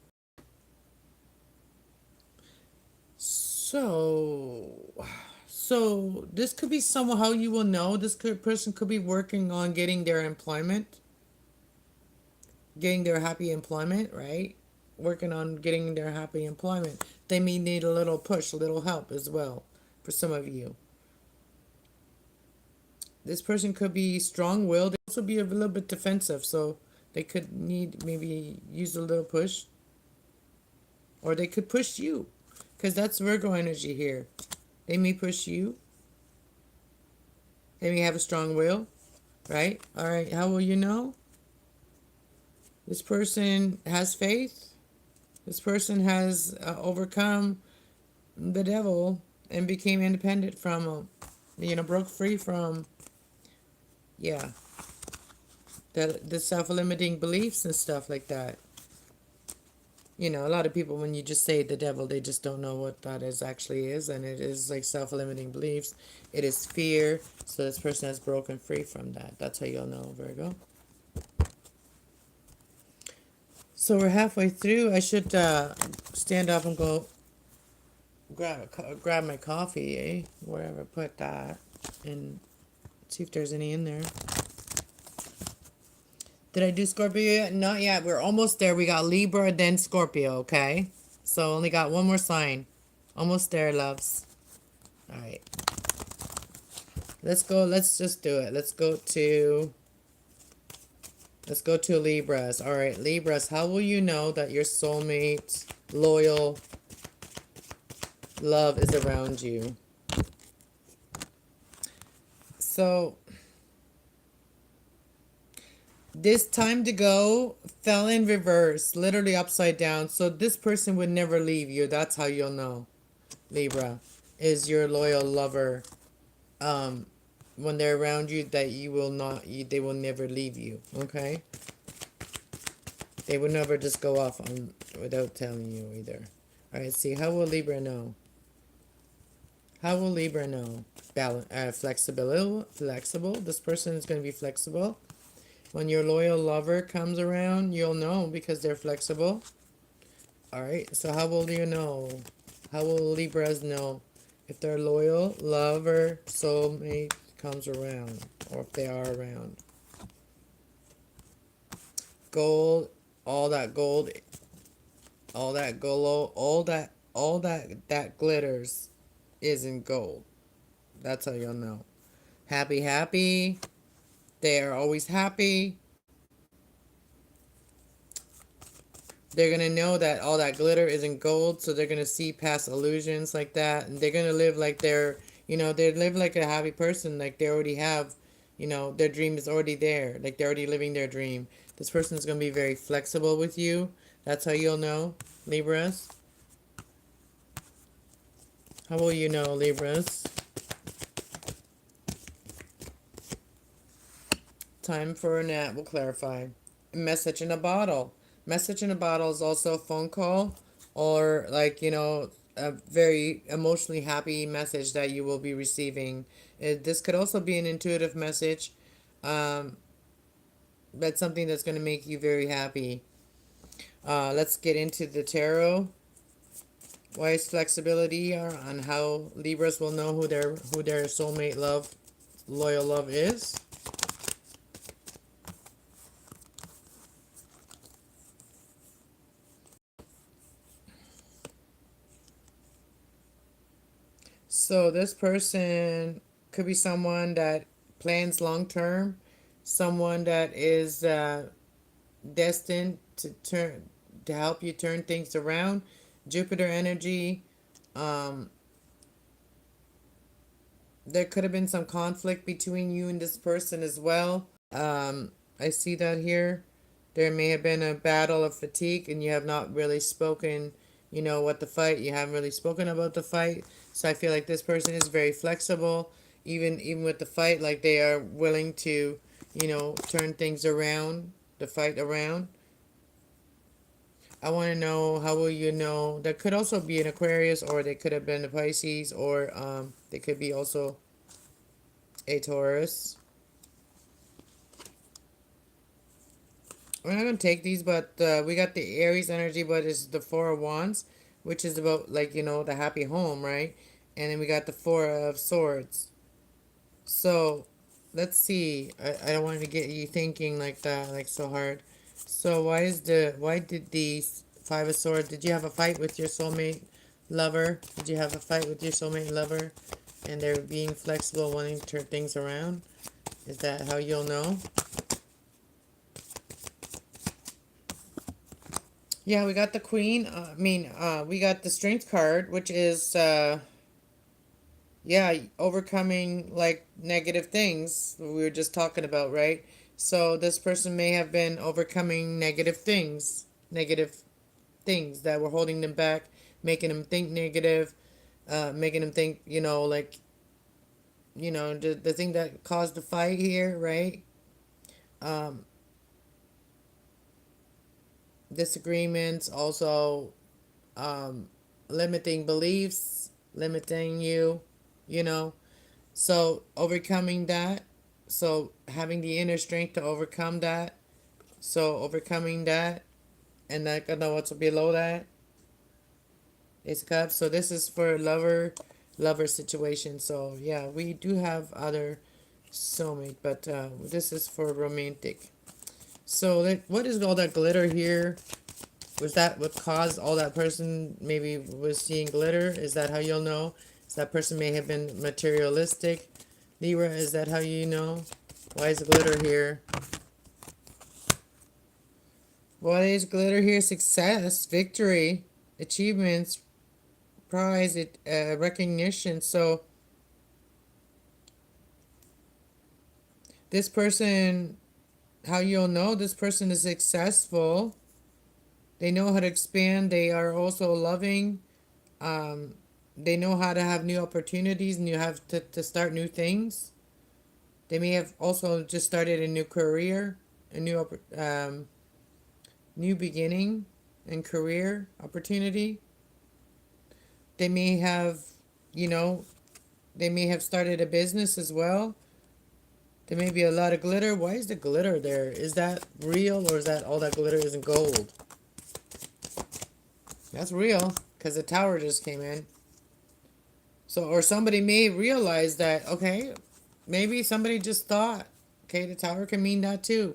this could be someone, how you will know. Person could be working on getting their employment, getting their happy employment, right? Working on getting their happy employment. They may need a little push, a little help as well for some of you. This person could be strong-willed. They also be a little bit defensive, so they could need maybe use a little push. Or they could push you, because that's Virgo energy here. They may push you. They may have a strong will, right? All right, how will you know? This person has faith. This person has overcome the devil and became independent from him. Broke free from, the self-limiting beliefs and stuff like that. A lot of people, when you just say the devil, they just don't know what that actually is. And it is like self-limiting beliefs. It is fear. So this person has broken free from that. That's how you'll know, Virgo. So we're halfway through. I should stand up and go grab my coffee, wherever I put that, and see if there's any in there. Did I do Scorpio yet? Not yet. We're almost there. We got Libra, then Scorpio, okay? So only got one more sign. Almost there, loves. All right. Let's go. Let's just do it. Let's go to Libras. All right, Libras, how will you know that your soulmate, loyal love is around you? So this time to go fell in reverse, literally upside down. So this person would never leave you. That's how you'll know, Libra, is your loyal lover. When they're around you, that they will never leave you, okay? They will never just go off without telling you either. All right, see, how will Libra know? How will Libra know? Flexible. This person is going to be flexible. When your loyal lover comes around, you'll know because they're flexible. All right, so how will you know? How will Libras know if their loyal lover, soulmate comes around, or if they are around? Gold, all that glitters isn't gold. That's how you'll know. Happy. They are always happy. They're going to know that all that glitter isn't gold, so they're going to see past illusions like that, and they're going to live like they live like a happy person, like they already have, You know, their dream is already there. Like they're already living their dream. This person is going to be very flexible with you. That's how you'll know, Libras. How will you know, Libras? Time for a nap will clarify. Message in a bottle. Message in a bottle is also a phone call or like, you know, a very emotionally happy message that you will be receiving. This could also be an intuitive message, um, but something that's going to make you very happy. Let's get into the tarot. Wise flexibility on how Libras will know who their soulmate love, loyal love is. So this person could be someone that plans long term, someone that is destined to help you turn things around. Jupiter energy. Um, there could have been some conflict between you and this person as well. I see that here. There may have been a battle of fatigue, and you have not really spoken. You know what the fight. You haven't really spoken about the fight. So I feel like this person is very flexible, even with the fight. Like they are willing to, you know, turn things around, the fight around. I want to know how will you know? That could also be an Aquarius, or they could have been a Pisces, or they could be also a Taurus. We're not gonna take these, but we got the Aries energy, but it's the Four of Wands, which is about like you know the happy home, right? And then we got the Four of Swords. So let's see. I don't want to get you thinking like that, like so hard. So why did the Five of Swords? Did you have a fight with your soulmate lover? Did you have a fight with your soulmate lover? And they're being flexible, wanting to turn things around. Is that how you'll know? Yeah, we got the Queen. We got the Strength card, which is yeah, overcoming like negative things we were just talking about, right? So this person may have been overcoming negative things that were holding them back, making them think negative, making them think, you know, like, you know, the thing that caused the fight here, right? Um, Disagreements, also um, limiting beliefs, limiting you, you know. So overcoming that, so having the inner strength to overcome that, so overcoming that, and not gonna what's below that. Ace of Cups. So this is for lover situation. So yeah, we do have other soulmate, but this is for romantic. So what is all that glitter here? Was that what caused all that person maybe was seeing glitter? Is that how you'll know? Is that person may have been materialistic? Libra, is that how you know? Why is glitter here? Why is glitter here? Success, victory, achievements, prize, recognition. So this person, how you'll know this person is successful? They know how to expand. They are also loving. Um, they know how to have new opportunities and you have to start new things. They may have also just started a new career, a new beginning and career opportunity. They may have, you know, they may have started a business as well. There may be a lot of glitter. Why is the glitter there? Is that real or is that all that glitter isn't gold? That's real because the tower just came in. So, or somebody may realize that, okay, maybe somebody just thought, okay, the tower can mean that too.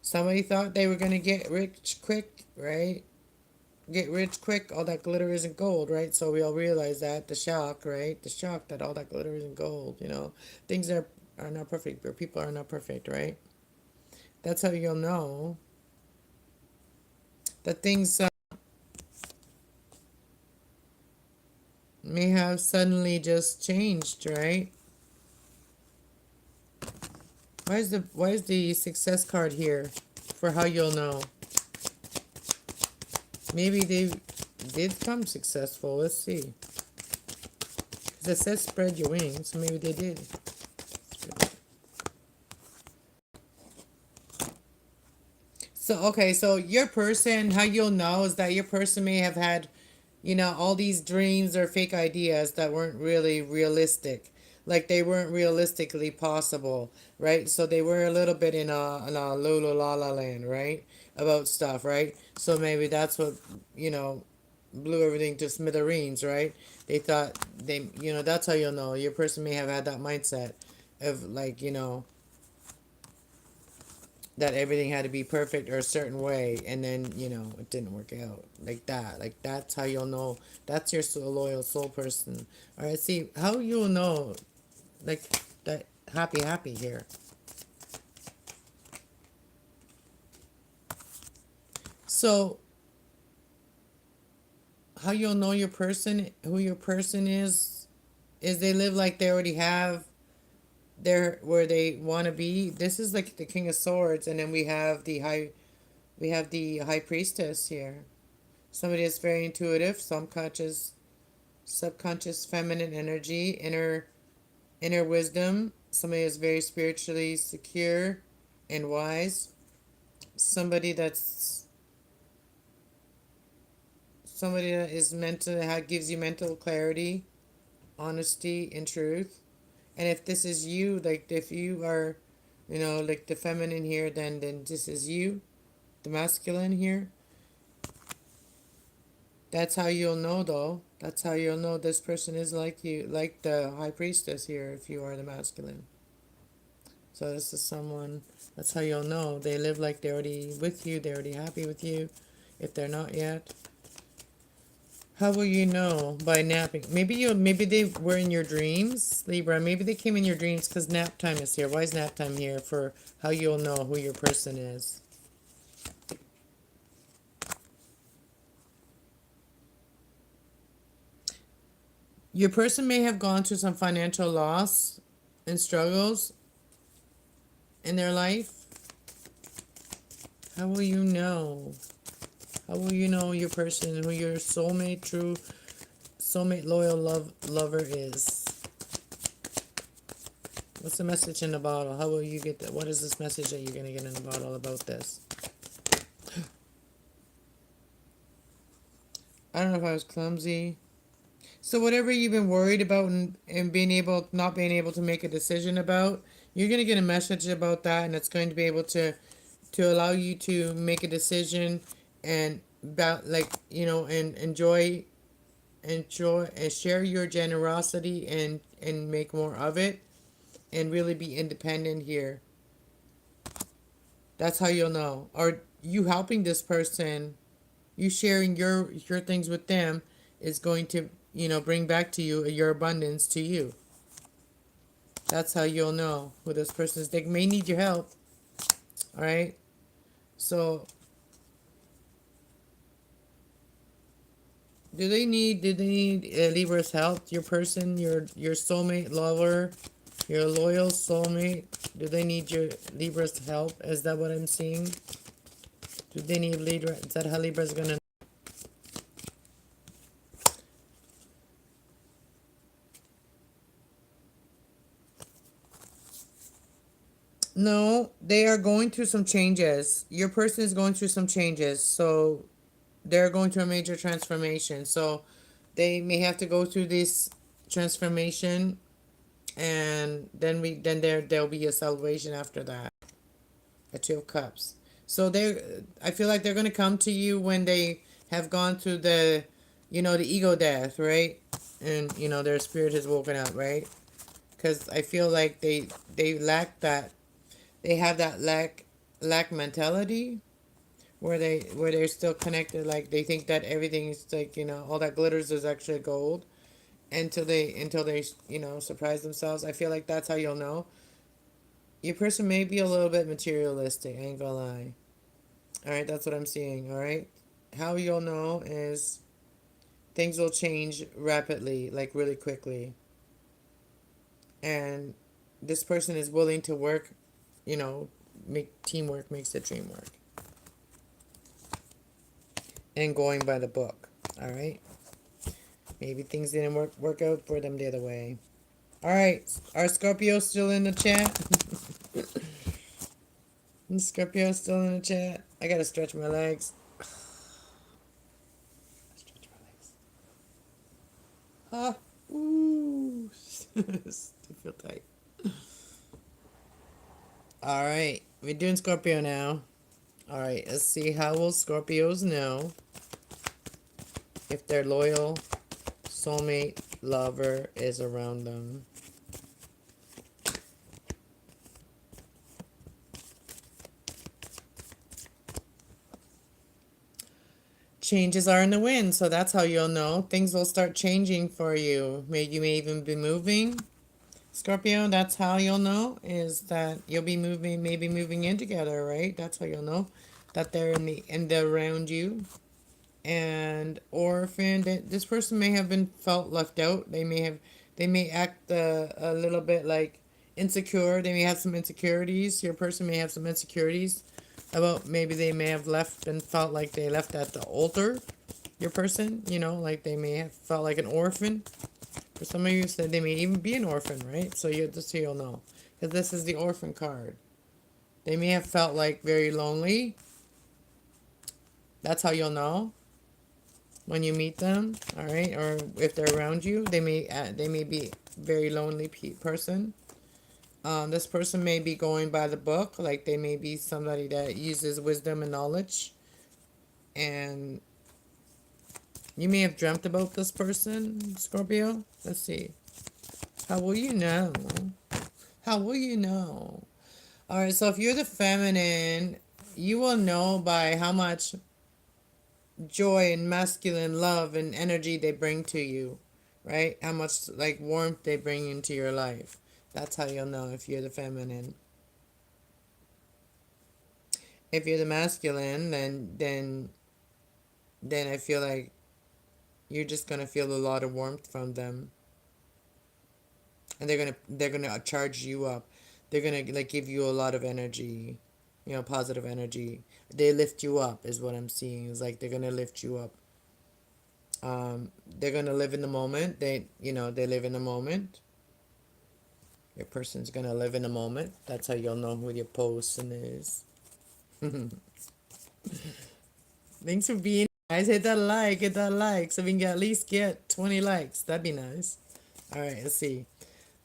Somebody thought they were going to get rich quick, right? Get rich quick, all that glitter isn't gold, right? So we all realize that, the shock, right? The shock that all that glitter isn't gold, you know? Things are not perfect, or people are not perfect, right? That's how you'll know that things may have suddenly just changed, right? Why is the success card here for how you'll know? Maybe they did come successful. Let's see. Because it says spread your wings, so maybe they did. So, okay, so your person, how you'll know is that your person may have had, all these dreams or fake ideas that weren't really realistic. Like they weren't realistically possible, right? So they were a little bit in a lulu la la land, right? About stuff, right? So maybe that's what, you know, blew everything to smithereens, right? They thought that's how you'll know. Your person may have had that mindset of like, that everything had to be perfect or a certain way, and then it didn't work out like that. Like that's how you'll know. That's your loyal soul person. All right, see how you'll know, like that happy here. So how you'll know your person, who your person is they live like they already have their where they want to be. This is like the King of Swords, and then we have the High Priestess here. Somebody that's very intuitive, subconscious feminine energy, inner wisdom. Somebody that's very spiritually secure and wise. Somebody that's somebody that is mental that gives you mental clarity, honesty, and truth. And if this is you, like if you are, like the feminine here, then this is you, the masculine here. That's how you'll know, though. That's how you'll know this person is like you, like the High Priestess here, if you are the masculine. So this is someone, that's how you'll know. They live like they're already with you, they're already happy with you, if they're not yet. How will you know? By napping. Maybe they were in your dreams, Libra. Maybe they came in your dreams because nap time is here. Why is nap time here? For how you'll know who your person is. Your person may have gone through some financial loss and struggles in their life. How will you know? How will you know your person, who your soulmate, true soulmate, loyal lover is? What's the message in the bottle? How will you get that? What is this message that you're going to get in the bottle about this? I don't know if I was clumsy. So whatever you've been worried about and not being able to make a decision about, you're going to get a message about that, and it's going to be able to allow you to make a decision and about and enjoy and share your generosity and make more of it and really be independent here. That's how you'll know. Are you helping this person? You sharing your things with them is going to bring back to you your abundance to you. That's how you'll know who this person is. They may need your help. All right. So did they need Libra's help? Your person, your soulmate lover, your loyal soulmate. Do they need your Libra's help? Is that what I'm seeing? Do they need Libra? Is that how Libra's gonna? No, they are going through some changes. Your person is going through some changes, so they're going through a major transformation. So they may have to go through this transformation, and then there'll be a celebration after that. A Two of Cups. So I feel like they're gonna come to you when they have gone through the ego death, right? And their spirit has woken up, right? Because I feel like they lack that. They have that lack mentality where they're still connected. Like they think that everything is like all that glitters is actually gold until they surprise themselves. I feel like that's how you'll know. Your person may be a little bit materialistic, I ain't gonna lie. Alright, that's what I'm seeing, alright? How you'll know is things will change rapidly, like really quickly. And this person is willing to work you know, teamwork makes the dream work. And going by the book. All right. Maybe things didn't work out for them the other way. All right. Are Scorpio still in the chat? Scorpio still in the chat? I gotta stretch my legs. Stretch my legs. Ah. Ooh. Still feel tight. All right. We're doing Scorpio now. All right. Let's see. How will Scorpios know if their loyal soulmate lover is around them? Changes are in the wind, so that's how you'll know. Things will start changing for you. You may even be moving. Scorpio, that's how you'll know, is that you'll be moving, maybe moving in together, right? That's how you'll know that they're they're around you. And orphan, this person may have been felt left out. They may act a little bit like insecure. They may have some insecurities. Your person may have some insecurities about, maybe they may have left and felt like they left at the altar. Your person, you know, like they may have felt like an orphan. For some of you, said they may even be an orphan, right? So you'll know, because this is the orphan card. They may have felt like very lonely. That's how you'll know when you meet them, all right? Or if they're around you, they may be very lonely person. This person may be going by the book, like they may be somebody that uses wisdom and knowledge. And you may have dreamt about this person, Scorpio. Let's see. How will you know? How will you know? All right, so if you're the feminine, you will know by how much joy and masculine love and energy they bring to you, right? How much like warmth they bring into your life. That's how you'll know if you're the feminine. If you're the masculine, then I feel like you're just gonna feel a lot of warmth from them. And they're gonna charge you up. They're gonna like give you a lot of energy, you know, positive energy. They lift you up is what I'm seeing. It's like they're gonna lift you up. They're gonna live in the moment. They live in the moment. Your person's gonna live in the moment. That's how you'll know who your person is. Thanks for being, guys. Hit that like, so we can at least get 20 likes. That'd be nice. All right, let's see.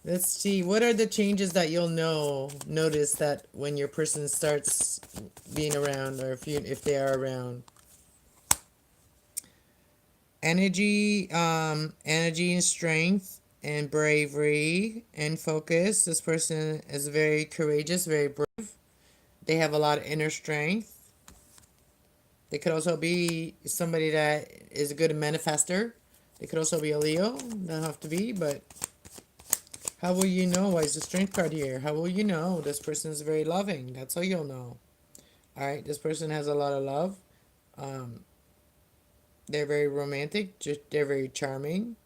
Let's see. What are the changes that you'll notice that when your person starts being around, or if they are around? Energy and strength and bravery and focus. This person is very courageous, very brave. They have a lot of inner strength. They could also be somebody that is a good manifester. They could also be a Leo. Don't have to be, but how will you know? Why is the strength card here? How will you know? This person is very loving. That's how you'll know. All right, this person has a lot of love. They're very romantic. They're very charming.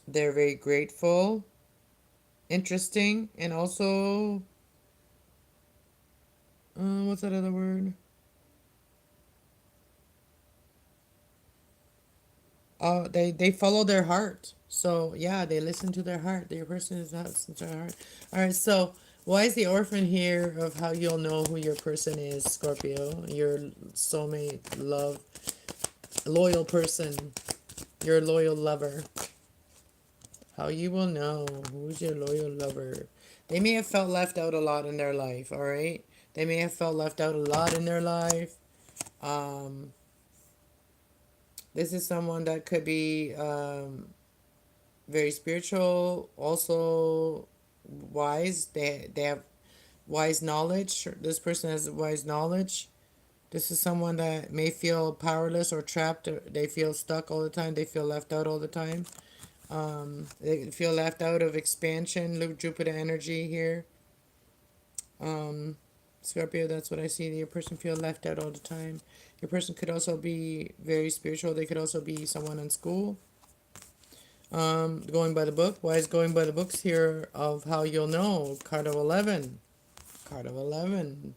They're very grateful, interesting, and also, what's that other word? They follow their heart. So yeah, they listen to their heart. Their person is not listen to their heart. All right. So why is the orphan here of how you'll know who your person is, Scorpio? Your soulmate, love, loyal person, your loyal lover. How you will know who's your loyal lover. They may have felt left out a lot in their life. All right. They may have felt left out a lot in their life. This is someone that could be very spiritual, also wise. They have wise knowledge. This person has wise knowledge. This is someone that may feel powerless or trapped. They feel stuck all the time. They feel left out all the time. They feel left out of expansion. Look, Jupiter energy here. Scorpio, that's what I see. Your person feel left out all the time. Your person could also be very spiritual. They could also be someone in school. Going by the book. Why is going by the books here of how you'll know? Card of 11. Card of 11.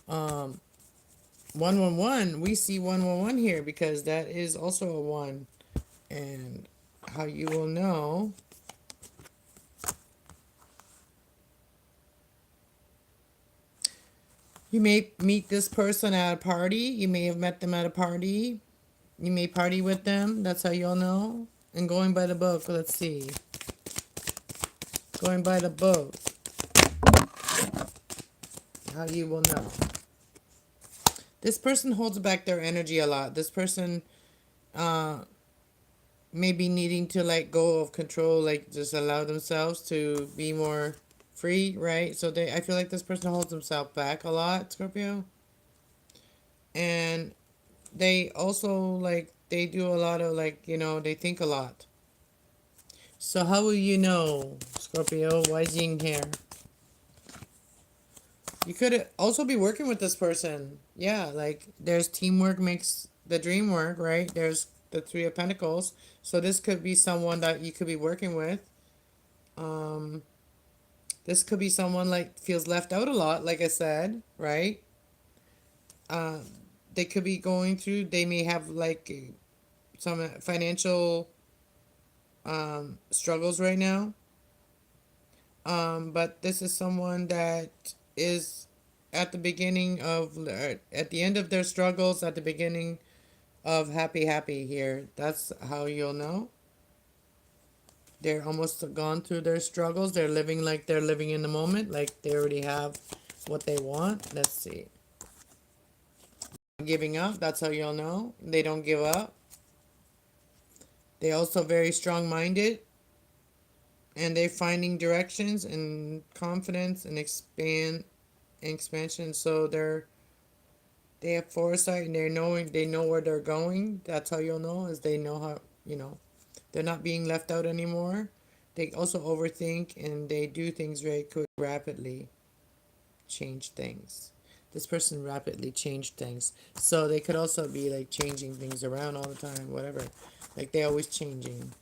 111. We see 111 here because that is also a 1. And how you will know. You may meet this person at a party. You may have met them at a party. You may party with them. That's how you'll know. And going by the book, let's see. Going by the book, how you will know. This person holds back their energy a lot. This person may be needing to let go of control, like just allow themselves to be more free, right? So I feel like this person holds himself back a lot, Scorpio. And they also, like, they do a lot of, like, they think a lot. So how will you know, Scorpio? Wise yin here. You could also be working with this person. Yeah, like there's teamwork makes the dream work, right? There's the Three of Pentacles. So this could be someone that you could be working with. This could be someone like feels left out a lot, like I said, right? They could be going through, they may have like some financial struggles right now. But this is someone that is at the beginning of, at the end of their struggles, at the beginning of happy here. That's how you'll know. They're almost gone through their struggles. They're living like they're living in the moment, like they already have what they want. Let's see. Giving up, that's how you'll know. They don't give up. They also very strong-minded. And they're finding directions and confidence and expansion. So they have foresight and they know where they're going. That's how you'll know, is they know how, they're not being left out anymore. They also overthink and they do things very quick, rapidly change things. This person rapidly changed things. So they could also be like changing things around all the time, whatever. Like they're always changing.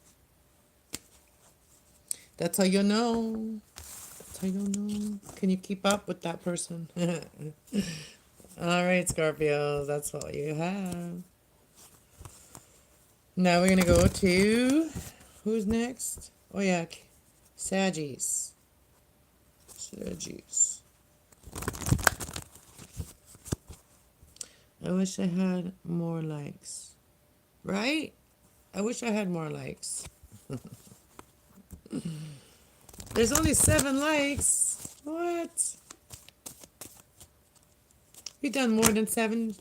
That's how you'll know. That's how you'll know. Can you keep up with that person? All right, Scorpio. That's what you have. Now we're going to go to... Who's next? Oh, yeah. Saggies. Saggies. I wish I had more likes. Right? I wish I had more likes. There's only 7 likes. What? We've done more than 7,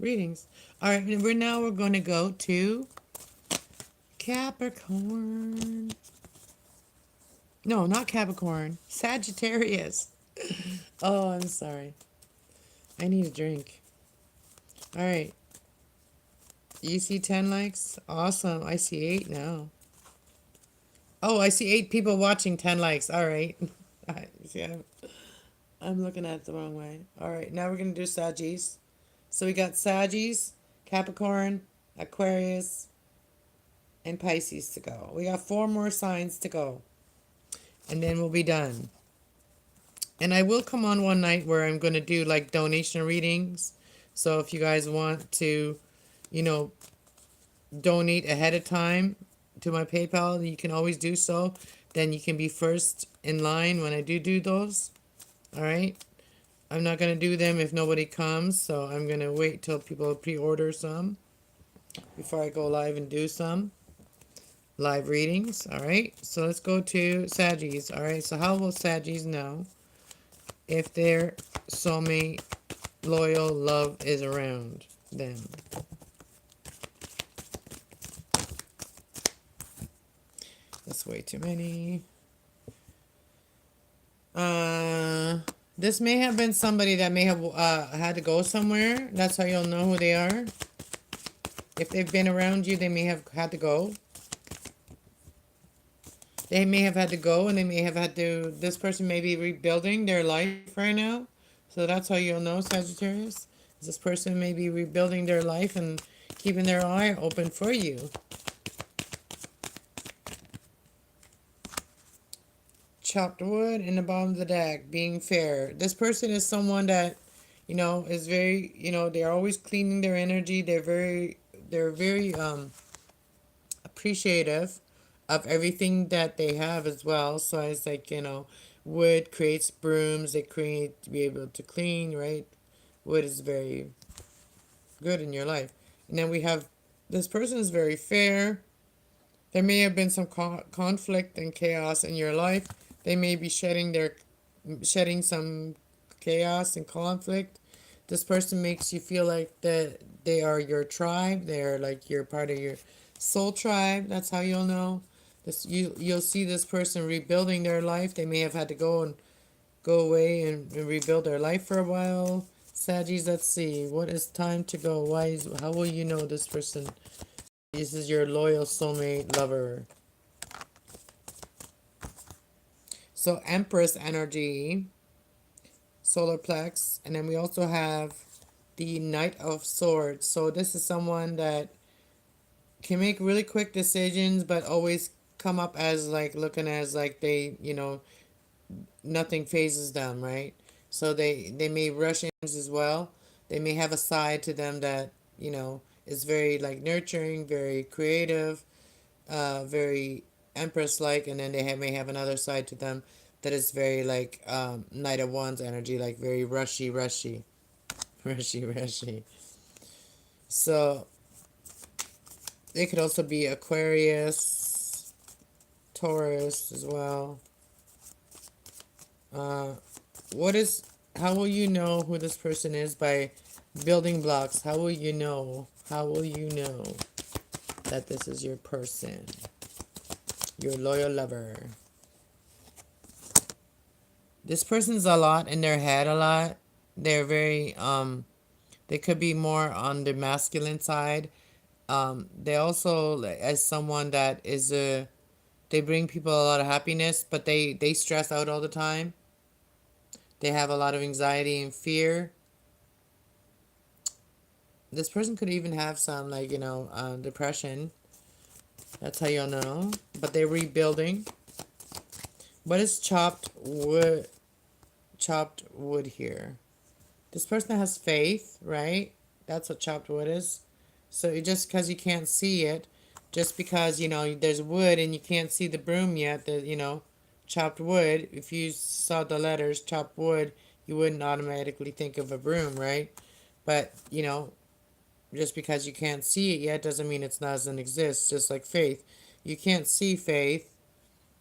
readings. All right, we're going to go to Capricorn. No, not Capricorn. Sagittarius. Oh, I'm sorry. I need a drink. All right. You see 10 likes? Awesome. I see 8 now. Oh, I see 8 people watching, 10 likes. All right. I'm looking at it the wrong way. All right. Now we're going to do Saggies. So we got Saggies, Capricorn, Aquarius, and Pisces to go. We got 4 more signs to go. And then we'll be done. And I will come on one night where I'm going to do like donation readings. So if you guys want to, donate ahead of time to my PayPal, you can always do so. Then you can be first in line when I do those. All right. I'm not going to do them if nobody comes. So I'm going to wait till people pre-order some before I go live and do some live readings. All right. So let's go to Saggies. All right. So how will Saggies know if their soulmate, loyal love is around them? That's way too many. This may have been somebody that may have had to go somewhere. That's how you'll know who they are. If they've been around you, they may have had to go. They may have had to go, and they may have had to... This person may be rebuilding their life right now. So that's how you'll know, Sagittarius. This person may be rebuilding their life and keeping their eye open for you. chopped wood in the bottom of the deck, being fair. This person is someone that, is very, they're always cleaning their energy. They're very appreciative of everything that they have as well. So it's like, wood creates brooms. They create to be able to clean, right? Wood is very good in your life. And then we have this person is very fair. There may have been some conflict and chaos in your life. They may be shedding some chaos and conflict. This person makes you feel like that they are your tribe. They're like you're part of your soul tribe. That's how you'll know. You'll see this person rebuilding their life. They may have had to go away and rebuild their life for a while. Saggies, let's see. What is time to go? How will you know this person? This is your loyal soulmate lover. So Empress energy, solar plex, and then we also have the Knight of Swords. So this is someone that can make really quick decisions, but always come up as like looking as like they, nothing phases them, right? So they may rush in as well. They may have a side to them that, is very like nurturing, very creative, very Empress-like, and then may have another side to them that is very like Knight of Wands energy, like very rushy, rushy. So they could also be Aquarius, Taurus as well. How will you know who this person is? By building blocks. How will you know? How will you know that this is your person? Your loyal lover. This person's a lot in their head a lot. They're very, they could be more on the masculine side. They also, as someone that is they bring people a lot of happiness, but they stress out all the time. They have a lot of anxiety and fear. This person could even have some, like, depression. That's how you'll know. But they're rebuilding. What is chopped wood? Chopped wood here. This person has faith, right? That's what chopped wood is. So just because you can't see it, just because, there's wood and you can't see the broom yet, chopped wood, if you saw the letters chopped wood, you wouldn't automatically think of a broom, right? But, just because you can't see it yet doesn't mean it doesn't exist, just like faith. You can't see faith.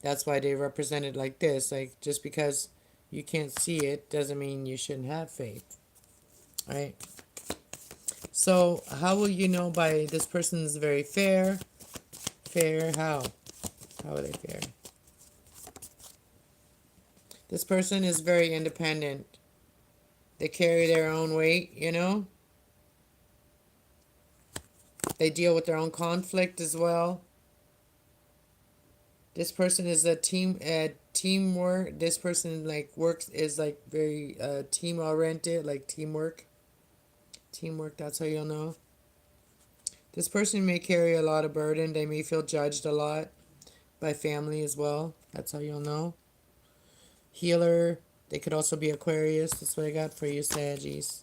That's why they represent it like this. Like, just because you can't see it doesn't mean you shouldn't have faith. Right? So, how will you know by this person is very fair? Fair, how? How are they fair? This person is very independent. They carry their own weight, They deal with their own conflict as well. This person is a teamwork. This person is very team oriented, like teamwork. Teamwork, that's how you'll know. This person may carry a lot of burden. They may feel judged a lot by family as well. That's how you'll know. Healer, they could also be Aquarius. That's what I got for you, Saggies.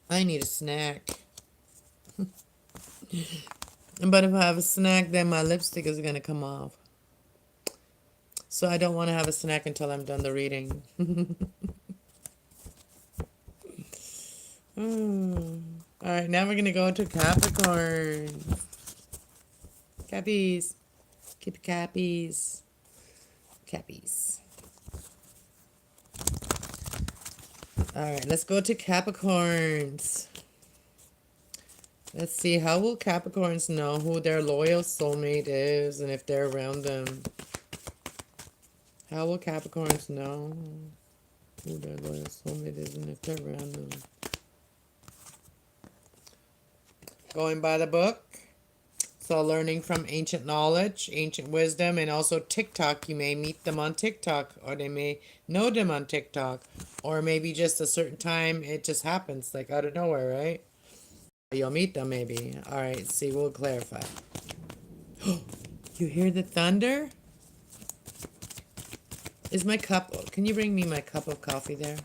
I need a snack. But if I have a snack, then my lipstick is going to come off. So I don't want to have a snack until I'm done the reading. Alright, now we're going to go to Capricorn. Cappies. Keep your cappies. Cappies. Alright, let's go to Capricorns. Let's see, how will Capricorns know who their loyal soulmate is and if they're around them? How will Capricorns know who their loyal soulmate is and if they're around them? Going by the book. So learning from ancient knowledge, ancient wisdom, and also TikTok. You may meet them on TikTok, or they may know them on TikTok, or maybe just a certain time it just happens, like out of nowhere, right? You'll meet them maybe. All right, see, we'll clarify. You hear the thunder? Is my cup, can you bring me my cup of coffee there?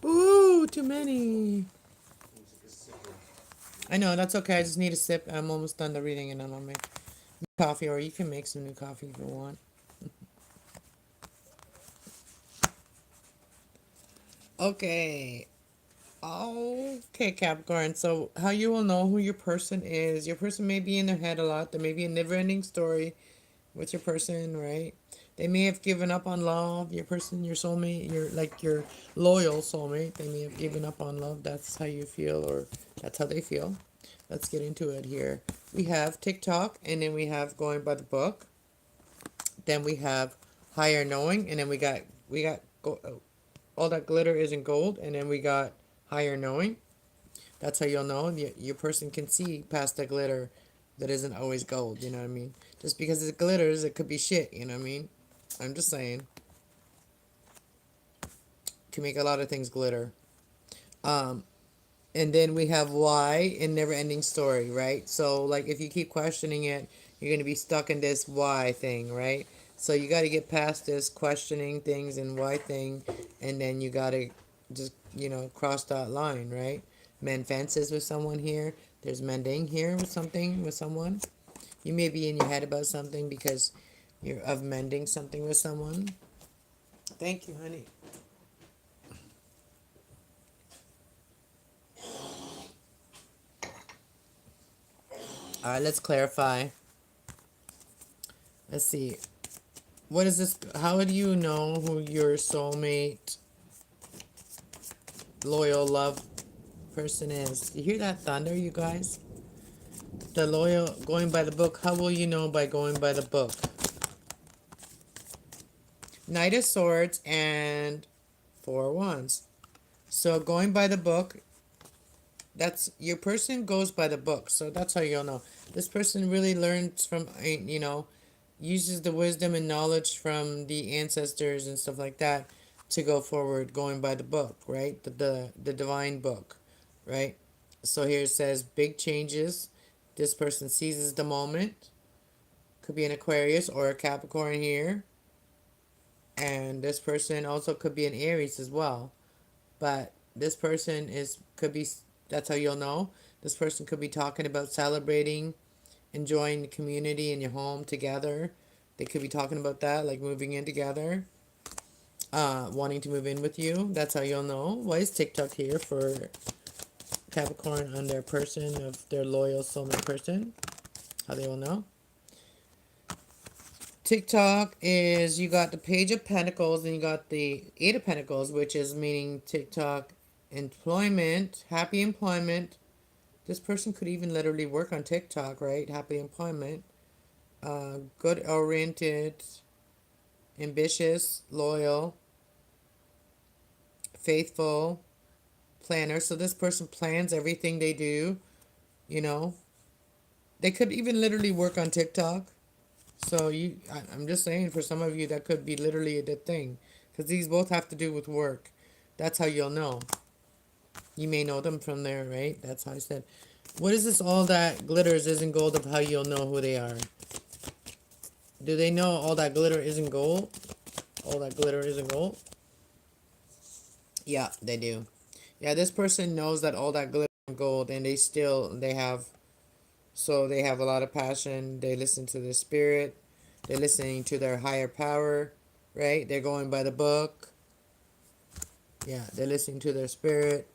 Ooh, too many. I know, that's okay. I just need a sip. I'm almost done the reading and then I'll make coffee, or you can make some new coffee if you want. Okay. Okay, Capricorn. So, how you will know who your person is? Your person may be in their head a lot. There may be a never-ending story with your person, right? They may have given up on love. Your person, your soulmate, your loyal soulmate. They may have given up on love. That's how you feel, or that's how they feel. Let's get into it here. We have TikTok, and then we have going by the book. Then we have higher knowing, and then we got all that glitter isn't gold, and then we got higher knowing. That's how you'll know your person can see past the glitter that isn't always gold. You know what I mean? Just because it glitters, it could be shit. You know what I mean? I'm just saying. Can make a lot of things glitter. Um, and then we have why and never ending story, right? So like if you keep questioning it, you're gonna be stuck in this why thing, right? So you got to get past this questioning things and why thing, and then you got to just cross that line, right? Mend fences with someone here. There's mending here with something with someone. You may be in your head about something because you're of mending something with someone. Thank you, honey. All right, let's clarify. Let's see. What is this? How do you know who your soulmate, loyal love person is? You hear that thunder, you guys? The loyal, going by the book. How will you know by going by the book? Knight of Swords and Four of Wands. So going by the book, that's your person goes by the book. So that's how you'll know. This person really learns from, uses the wisdom and knowledge from the ancestors and stuff like that to go forward, going by the book, right? The divine book, right? So here it says big changes. This person seizes the moment. Could be an Aquarius or a Capricorn here. And this person also could be an Aries as well. But this person could be, that's how you'll know. This person could be talking about celebrating, enjoying the community in your home together. They could be talking about that, like moving in together, wanting to move in with you. That's how you'll know. Why is TikTok here for Capricorn on their person, of their loyal soulmate person? How they will know. TikTok is, you got the Page of Pentacles and you got the Eight of Pentacles, which is meaning TikTok employment, happy employment. This person could even literally work on TikTok, right? Happy employment. Good oriented, ambitious, loyal, faithful, planner. So this person plans everything they do, you know. They could even literally work on TikTok. So I'm just saying, for some of you, that could be literally the thing. Because these both have to do with work. That's how you'll know. You may know them from there, right? That's how I said. What is this? All that glitters isn't gold, of how you'll know who they are. Do they know all that glitter isn't gold? All that glitter isn't gold? Yeah, they do. Yeah, this person knows that all that glitter isn't gold, and they have, so they have a lot of passion. They listen to their spirit. They're listening to their higher power, right? They're going by the book. Yeah, they're listening to their spirit.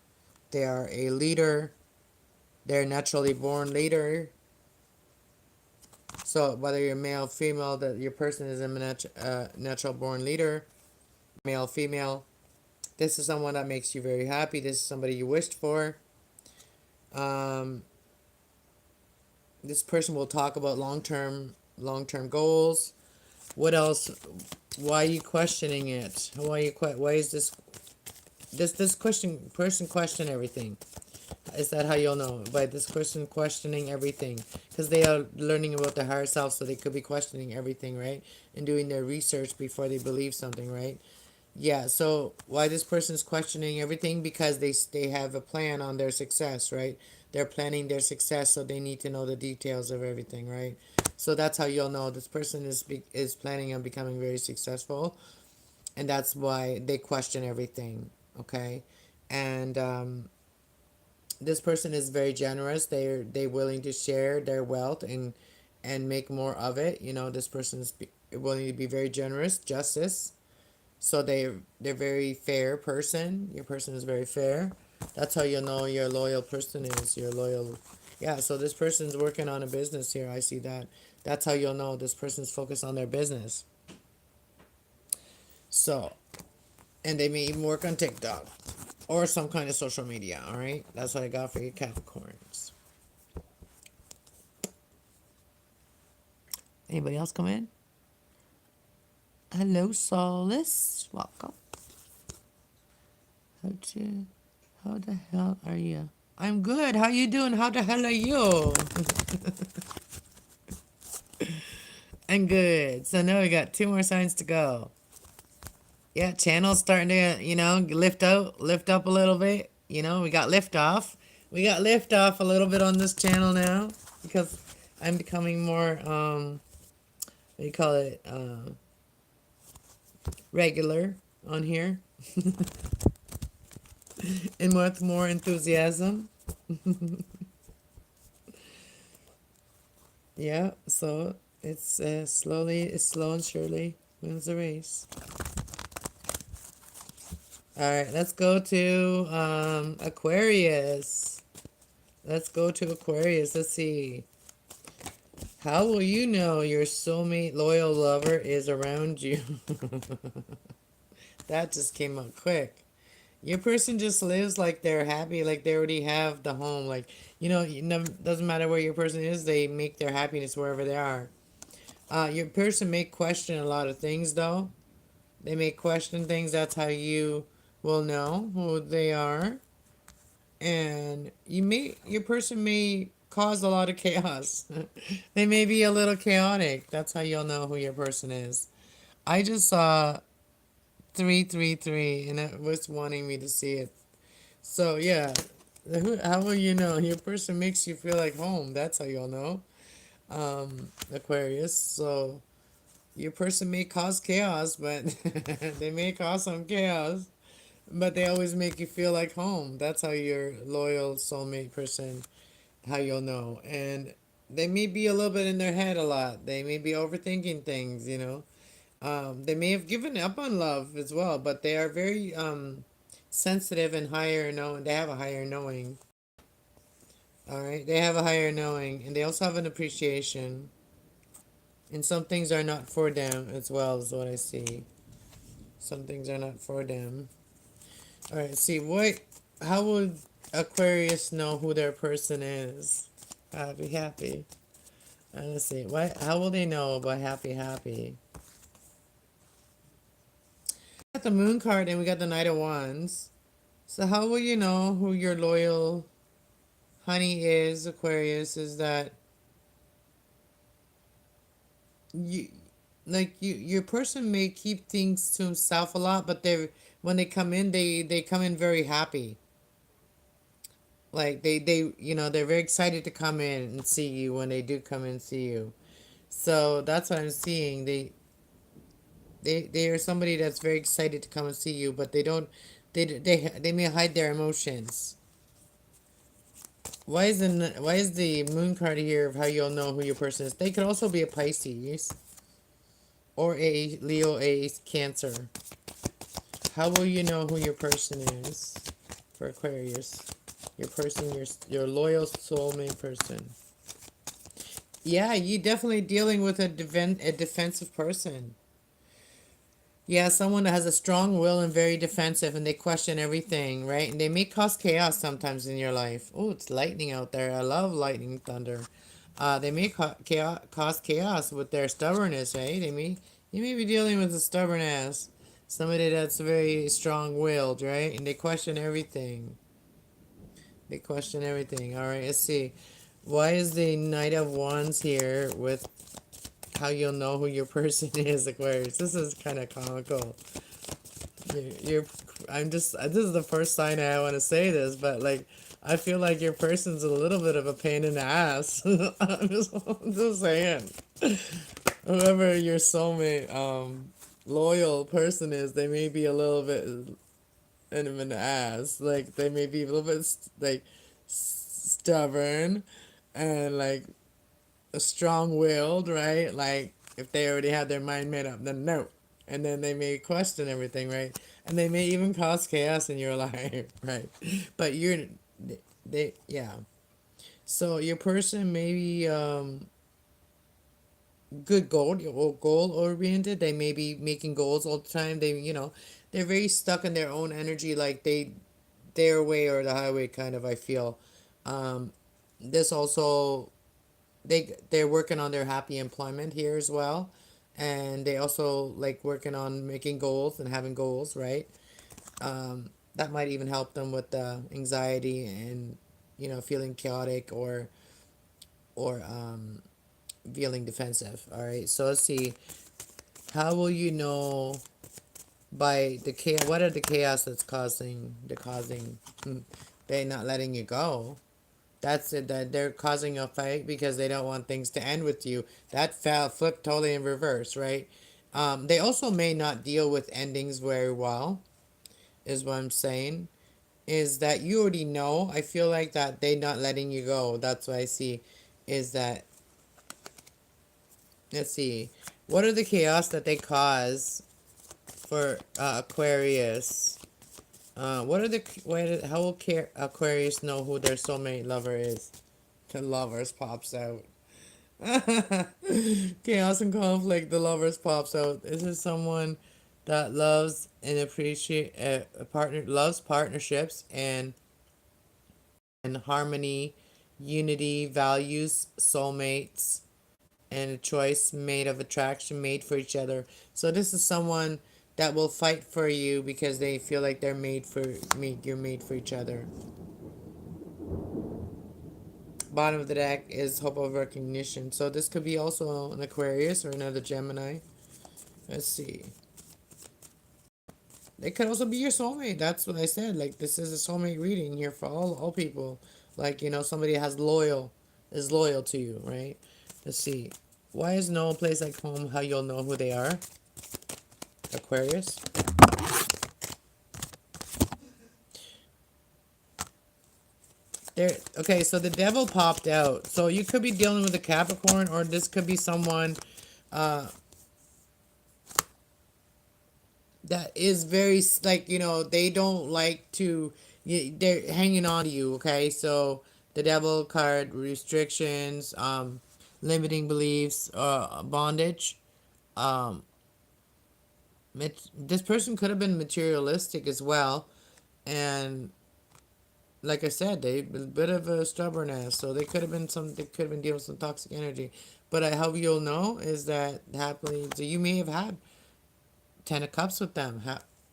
They are a leader. They're a naturally born leader. So whether you're male, female, that your person is a natural born leader, male, female. This is someone that makes you very happy. This is somebody you wished for. This person will talk about long-term goals. What else? Why are you questioning it? Why is this person question everything? Is that how you'll know? By this person questioning everything. Because they are learning about their higher self, so they could be questioning everything, right? And doing their research before they believe something, right? Yeah, so why this person is questioning everything? Because they have a plan on their success, right? they're planning their success, so they need to know the details of everything, right? So that's how you'll know this person is planning on becoming very successful, and that's why they question everything, okay? And this person is very generous. They're willing to share their wealth and make more of it. You know, this person is willing to be very generous, justice. So they're very fair person. Your person is very fair. That's how you'll know your loyal person is. Your loyal, yeah. So this person's working on a business here. I see that. That's how you'll know this person's focused on their business. So, and they may even work on TikTok or some kind of social media. All right, that's what I got for you, Capricorns. Anybody else come in? Hello, Solace. Welcome. How the hell are you? I'm good. How you doing? How the hell are you? I'm good. So now we got 2 more signs to go. Yeah, channel's starting to, lift up a little bit. You know, we got lift off. We got lift off a little bit on this channel now because I'm becoming more, what do you call it, regular on here. And with more enthusiasm. Yeah, so it's slow and surely wins the race. All right, let's go to Aquarius. Let's go to Aquarius. Let's see. How will you know your soulmate loyal lover is around you? That just came up quick. Your person just lives like they're happy, like they already have the home. Like, doesn't matter where your person is, they make their happiness wherever they are. Your person may question a lot of things, though. They may question things. That's how you will know who they are. And your person may cause a lot of chaos. They may be a little chaotic. That's how you'll know who your person is. I just saw 333 and it was wanting me to see it. So yeah, how will you know? Your person makes you feel like home. That's how you'll know. Aquarius. So your person may cause chaos, but they may cause some chaos, but they always make you feel like home. That's how your loyal soulmate person, how you'll know. And they may be a little bit in their head a lot. They may be overthinking things, They may have given up on love as well, but they are very sensitive and higher knowing. They have a higher knowing. All right, they have a higher knowing, and they also have an appreciation. And some things are not for them as well, is what I see. Some things are not for them. All right, see how would Aquarius know who their person is? Happy. Let's see. How will they know about happy? We got the Moon card and we got the Knight of Wands. So how will you know who your loyal honey is, Aquarius? Is that your person may keep things to himself a lot, but when they come in, they come in very happy. Like they're very excited to come in and see you when they do come and see you. So that's what I'm seeing. They are somebody that's very excited to come and see you, but they may hide their emotions. Why is the Moon card here of how you'll know who your person is? They could also be a Pisces or a Leo, a Cancer. How will you know who your person is for Aquarius? Your person, your loyal soulmate person. Yeah, you definitely dealing with a defensive person. Yeah, someone that has a strong will and very defensive, and they question everything, right? And they may cause chaos sometimes in your life. Oh, it's lightning out there. I love lightning thunder. They may cause chaos with their stubbornness, right? You may be dealing with a stubborn ass, somebody that's very strong-willed, right? And they question everything. They question everything. All right, let's see. Why is the Knight of Wands here with how you'll know who your person is, Aquarius? This is kind of comical. you're this is the first sign I want to say this, but like I feel like your person's a little bit of a pain in the ass. I'm just saying. Whoever your soulmate, loyal person is, they may be a little bit in an ass. Like they may be a little bit like stubborn, and like strong-willed, right? Like if they already have their mind made up, then no, and then they may question everything, right? And they may even cause chaos in your life, right? But they yeah. So your person may be good goal oriented. They may be making goals all the time. They're very stuck in their own energy, like their way or the highway kind of, I feel. Um, this also, they're working on their happy employment here as well, and they also like working on making goals and having goals, right? That might even help them with the anxiety and feeling chaotic or feeling defensive. All right, so let's see. How will you know by the chaos? What are the chaos that's causing they not letting you go? That's it. That they're causing a fight because they don't want things to end with you. That flipped totally in reverse, right? They also may not deal with endings very well, is what I'm saying. Is that you already know? I feel like that they not letting you go. That's what I see. Is that, let's see, what are the chaos that they cause for Aquarius? How will Aquarius know who their soulmate lover is? The lovers pops out. Chaos and conflict. The lovers pops out. This is someone that loves and appreciate a partner, loves partnerships and harmony, unity, values, soulmates, and a choice made of attraction, made for each other. So this is someone that will fight for you because they feel like you're made for each other. Bottom of the deck is hope of recognition. So this could be also an Aquarius or another Gemini. Let's see. They could also be your soulmate. That's what I said. Like this is a soulmate reading here for all people. Like, somebody is loyal to you, right? Let's see. Why is no place like home how you'll know who they are? Aquarius. There. Okay, so the devil popped out. So you could be dealing with a Capricorn, or this could be someone that is very, like, they don't like to, they're hanging on to you. Okay, so the devil card, restrictions, limiting beliefs, bondage. um this person could have been materialistic as well, and like I said, they a bit of a stubborn ass, so they could have been dealing with some toxic energy. But how you'll know is that happily, so you may have had 10 of Cups with them.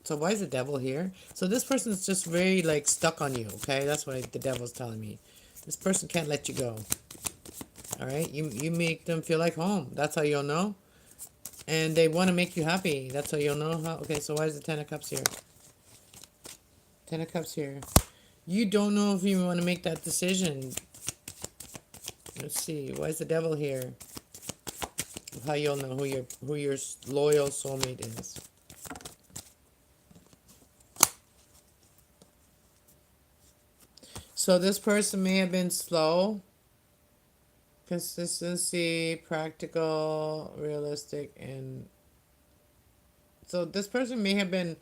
So why is the devil here? So this person's just very like stuck on you. Okay, that's what the devil's telling me. This person can't let you go. All right, you make them feel like home. That's how you'll know. And they want to make you happy. That's how you'll know how. Okay, so why is the 10 of Cups here? 10 of Cups here. You don't know if you want to make that decision. Let's see. Why is the devil here? How you'll know who your loyal soulmate is. So this person may have been slow. Consistency, practical, realistic, and so this person may have been,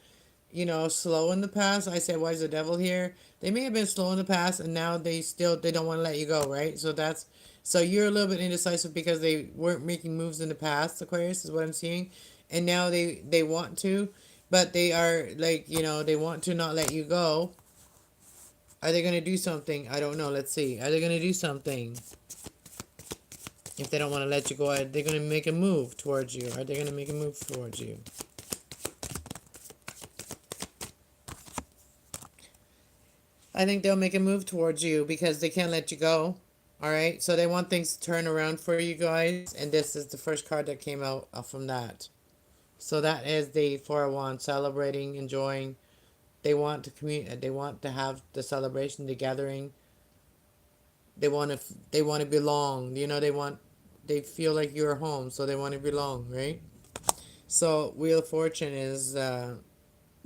slow in the past. I said, why is the devil here? They may have been slow in the past, and now they don't want to let you go, right? So you're a little bit indecisive because they weren't making moves in the past. Aquarius is what I'm seeing, and now they want to, but they are like, they want to not let you go. Are they gonna do something? I don't know. Let's see. Are they gonna do something? If they don't want to let you go, are they going to make a move towards you? Are they going to make a move towards you? I think they'll make a move towards you because they can't let you go. All right. So they want things to turn around for you guys. And this is the first card that came out from that. So that is the Four of Wands, celebrating, enjoying. They want to communicate. They want to have the celebration, the gathering. They want to. They want to belong. You know, they want. They feel like you're home, so they want to belong, right? So Wheel of Fortune is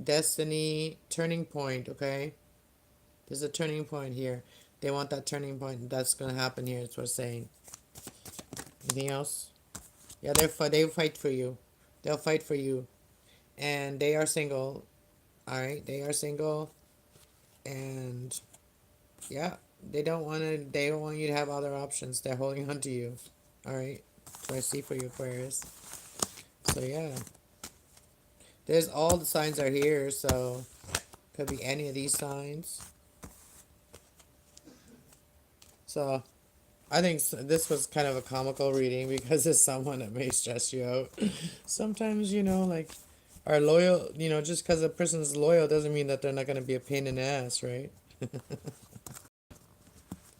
destiny turning point. Okay, there's a turning point here. They want that turning point. That's gonna happen here. That's what I'm saying. Anything else? Yeah, they fight for you. They'll fight for you, and they are single. All right, they are single, and yeah, they don't want you to have other options. They're holding on to you. All right, so I see for you, Aquarius. So yeah, there's all the signs are here. So could be any of these signs. So I think this was kind of a comical reading because it's someone that may stress you out. Sometimes, like, are loyal, just because a person's loyal doesn't mean that they're not going to be a pain in the ass, right?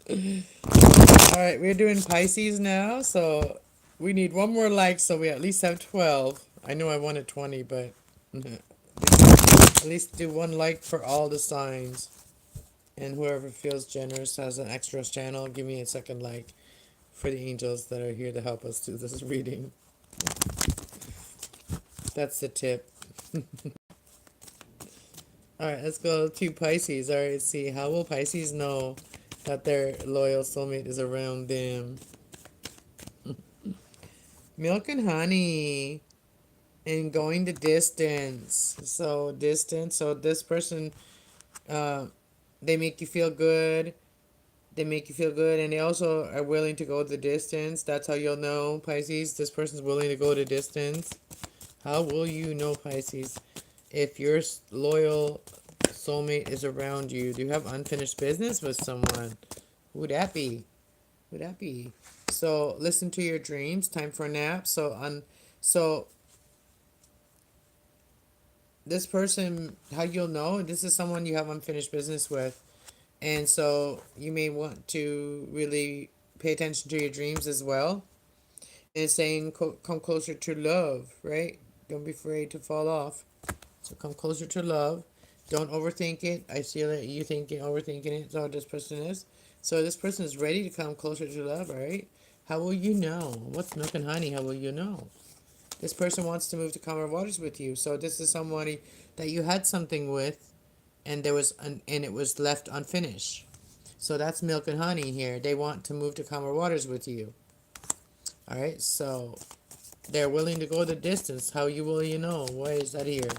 All right, we're doing Pisces now, so we need one more like, so we at least have 12. I know I wanted 20, but at least do one like for all the signs. And whoever feels generous has an extra channel. Give me a second like for the angels that are here to help us do this reading. That's the tip. All right, let's go to Pisces. All right, let's see. How will Pisces know that their loyal soulmate is around them? Milk and honey and going the distance. So distance. So this person, uh, they make you feel good. They make you feel good, and they also are willing to go the distance. That's how you'll know, Pisces. This person's willing to go the distance. How will you know, Pisces, if your loyal soulmate is around you? Do you have unfinished business with someone? Who would that be? Who would that be? So listen to your dreams. Time for a nap. So this person, how you'll know, this is someone you have unfinished business with. And so you may want to really pay attention to your dreams as well. And it's saying come closer to love, right? Don't be afraid to fall off. So come closer to love. Don't overthink it. I see that you overthinking it. So this person is. So this person is ready to come closer to love, all right? How will you know? What's milk and honey? How will you know? This person wants to move to calmer waters with you. So this is somebody that you had something with, and and it was left unfinished. So that's milk and honey here. They want to move to calmer waters with you. All right. So they're willing to go the distance. How will you know? Why is that here?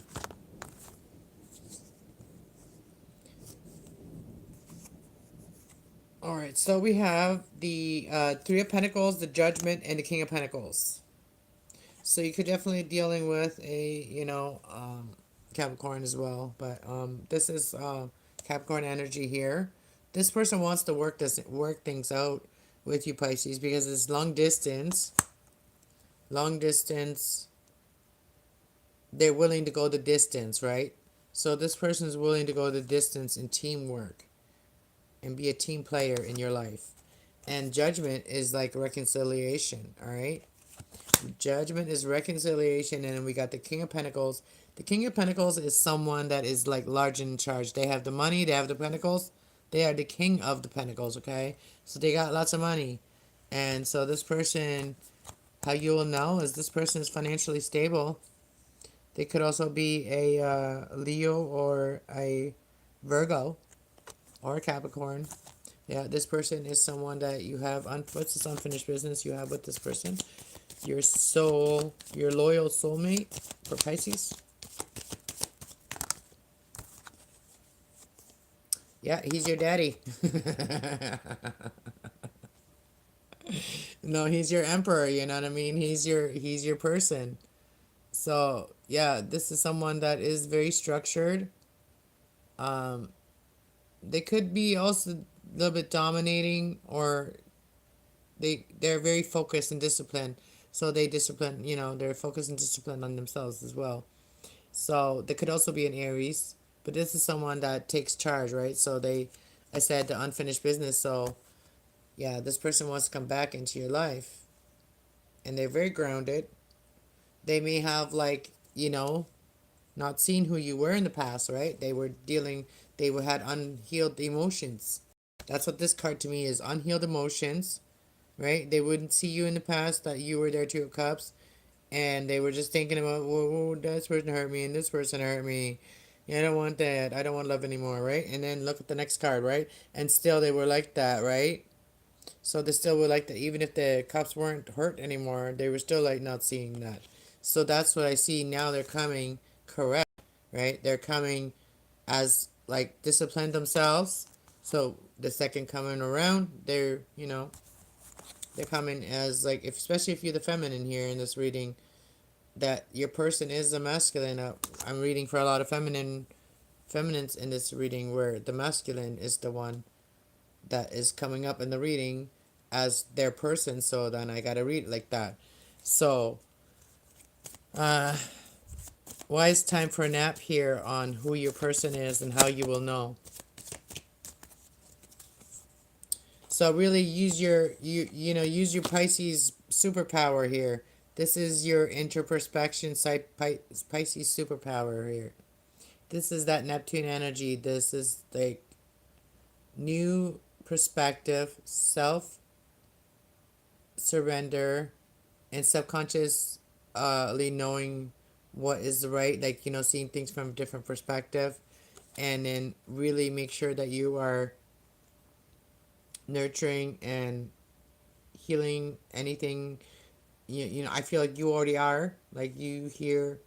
All right. So we have the Three of Pentacles, the Judgment, and the King of Pentacles. So you could definitely dealing with a Capricorn as well, but this is Capricorn energy here. This person wants to work things out with you, Pisces, because it's long distance. Long distance. They're willing to go the distance, right? So this person is willing to go the distance in teamwork and be a team player in your life. And Judgment is like reconciliation, all right? Judgment is reconciliation, and then we got the King of Pentacles. The King of Pentacles is someone that is like large in charge. They have the money, they have the Pentacles. They are the King of the Pentacles, okay? So they got lots of money. And so this person, how you will know is this person is financially stable. They could also be a Leo or a Virgo or a Capricorn. Yeah, this person is someone that you have, what's this unfinished business you have with this person? Your loyal soulmate for Pisces. Yeah, he's your daddy. No, he's your emperor, you know what I mean? He's your person. So, yeah, this is someone that is very structured. Um, they could be also a little bit dominating, or they're very focused and disciplined. So they discipline, they're focused and disciplined on themselves as well. So they could also be an Aries, but this is someone that takes charge, right? So I said the unfinished business. So yeah, this person wants to come back into your life, and they're very grounded. They may have like you know, not seeing who you were in the past, right? Had unhealed emotions. That's what this card to me is, unhealed emotions, right? They wouldn't see you in the past, that you were their Two of Cups, and they were just thinking about, whoa, this person hurt me and this person hurt me. Yeah, I don't want that. I don't want love anymore, right? And then look at the next card, right? And still they were like that, right? So they still were like that. Even if the cups weren't hurt anymore, they were still like not seeing that. So that's what I see now. They're coming correct, right? They're coming as like disciplined themselves. So the second coming around, they're coming as like, if, especially if you're the feminine here in this reading, that your person is a masculine. I'm reading for a lot of feminines in this reading, where the masculine is the one that is coming up in the reading as their person. So then I gotta read it like that. So, uh, wise time for a nap here on who your person is and how you will know. So really use use your Pisces superpower here. This is your introspection side Pisces superpower here. This is that Neptune energy. This is like new perspective, self surrender, and subconsciously knowing what is right, like, seeing things from a different perspective, and then really make sure that you are nurturing and healing anything. I feel like you already are, like, you here,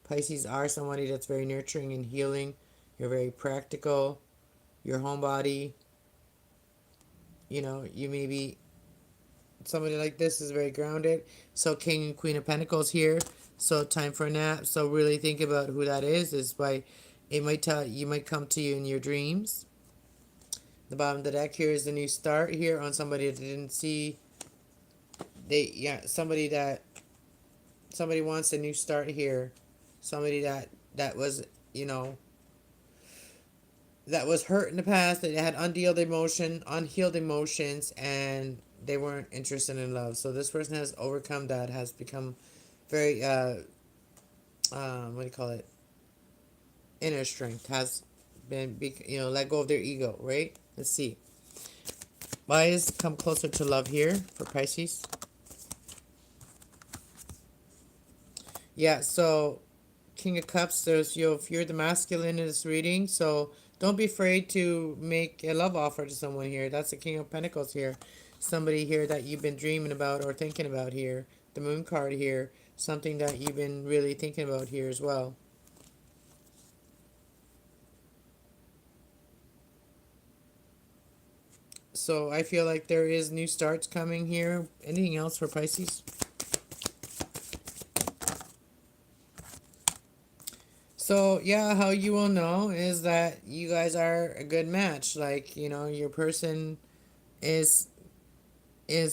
Pisces are somebody that's very nurturing and healing. You're very practical. Your homebody, you may be somebody like this, is very grounded. So King and Queen of Pentacles here. So time for a nap. So really think about who that is by, it might tell you, might come to you in your dreams. The bottom of the deck here is the new start here on somebody that didn't see. Somebody wants a new start here. Somebody that was, that was hurt in the past, that had unhealed emotions, and they weren't interested in love. So this person has overcome that, has become very what do you call it? Inner strength, has been let go of their ego, right? Let's see. Why is come closer to love here for Pisces? Yeah, so King of Cups, there's if you're the masculine in this reading, so don't be afraid to make a love offer to someone here. That's the King of Pentacles here. Somebody here that you've been dreaming about or thinking about here. The Moon card here. Something that you've been really thinking about here as well. So I feel like there is new starts coming here. Anything else for Pisces? So yeah, how you will know is that you guys are a good match. Like, your person is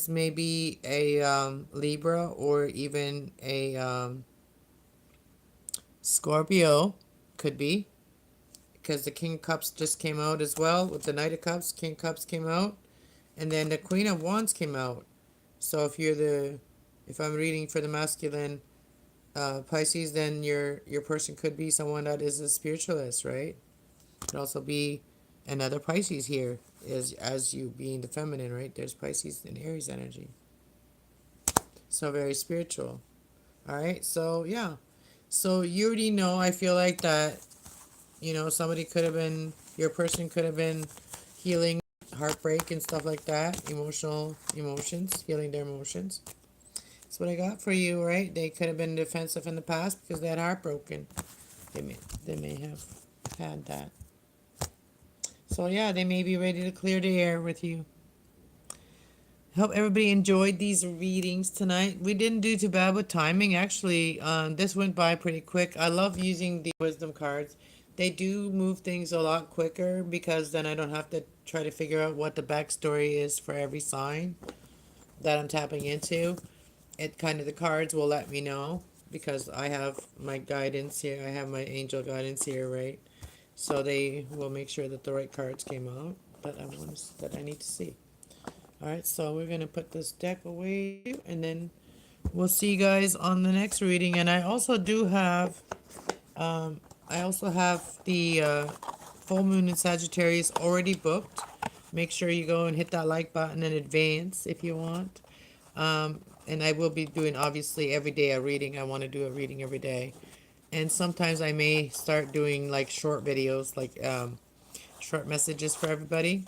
maybe a Libra, or even a Scorpio, could be, because the King of Cups just came out as well with the Knight of Cups. King of Cups came out, and then the Queen of Wands came out. So if I'm reading for the masculine Pisces, then your person could be someone that is a spiritualist, right? Could also be another Pisces here, is as you being the feminine, right? There's Pisces and Aries energy. So very spiritual. All right. So yeah. So you already know, I feel like that, somebody could have been, your person could have been healing heartbreak and stuff like that, emotions, healing their emotions. That's what I got for you, right? They could have been defensive in the past because they had heartbroken. They may have had that. So yeah, they may be ready to clear the air with you. Hope everybody enjoyed these readings tonight. We didn't do too bad with timing. Actually, this went by pretty quick. I love using the wisdom cards. They do move things a lot quicker, because then I don't have to try to figure out what the backstory is for every sign that I'm tapping into. The cards will let me know, because I have my guidance here. I have my angel guidance here, right? So they will make sure that the right cards came out that I need to see. All right, so we're going to put this deck away, and then We'll see you guys on the next reading. And I also do have, I also have the full moon in Sagittarius already booked. Make sure you go and hit that like button in advance if you want. And I will be doing obviously every day a reading. I want to do a reading every day. And sometimes I may start doing like short videos, like short messages for everybody.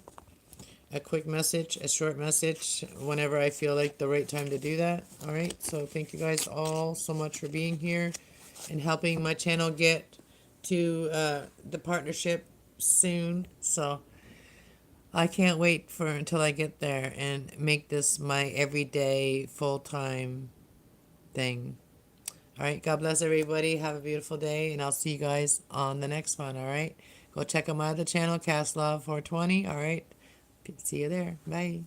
A quick message, a short message, whenever I feel like the right time to do that. All right. So thank you guys all so much for being here and helping my channel get to the partnership soon. So I can't wait for until I get there and make this my everyday full-time thing. All right. God bless everybody. Have a beautiful day, and I'll see you guys on the next one. All right. Go check out my other channel, Cast Love 420. All right. See you there. Bye.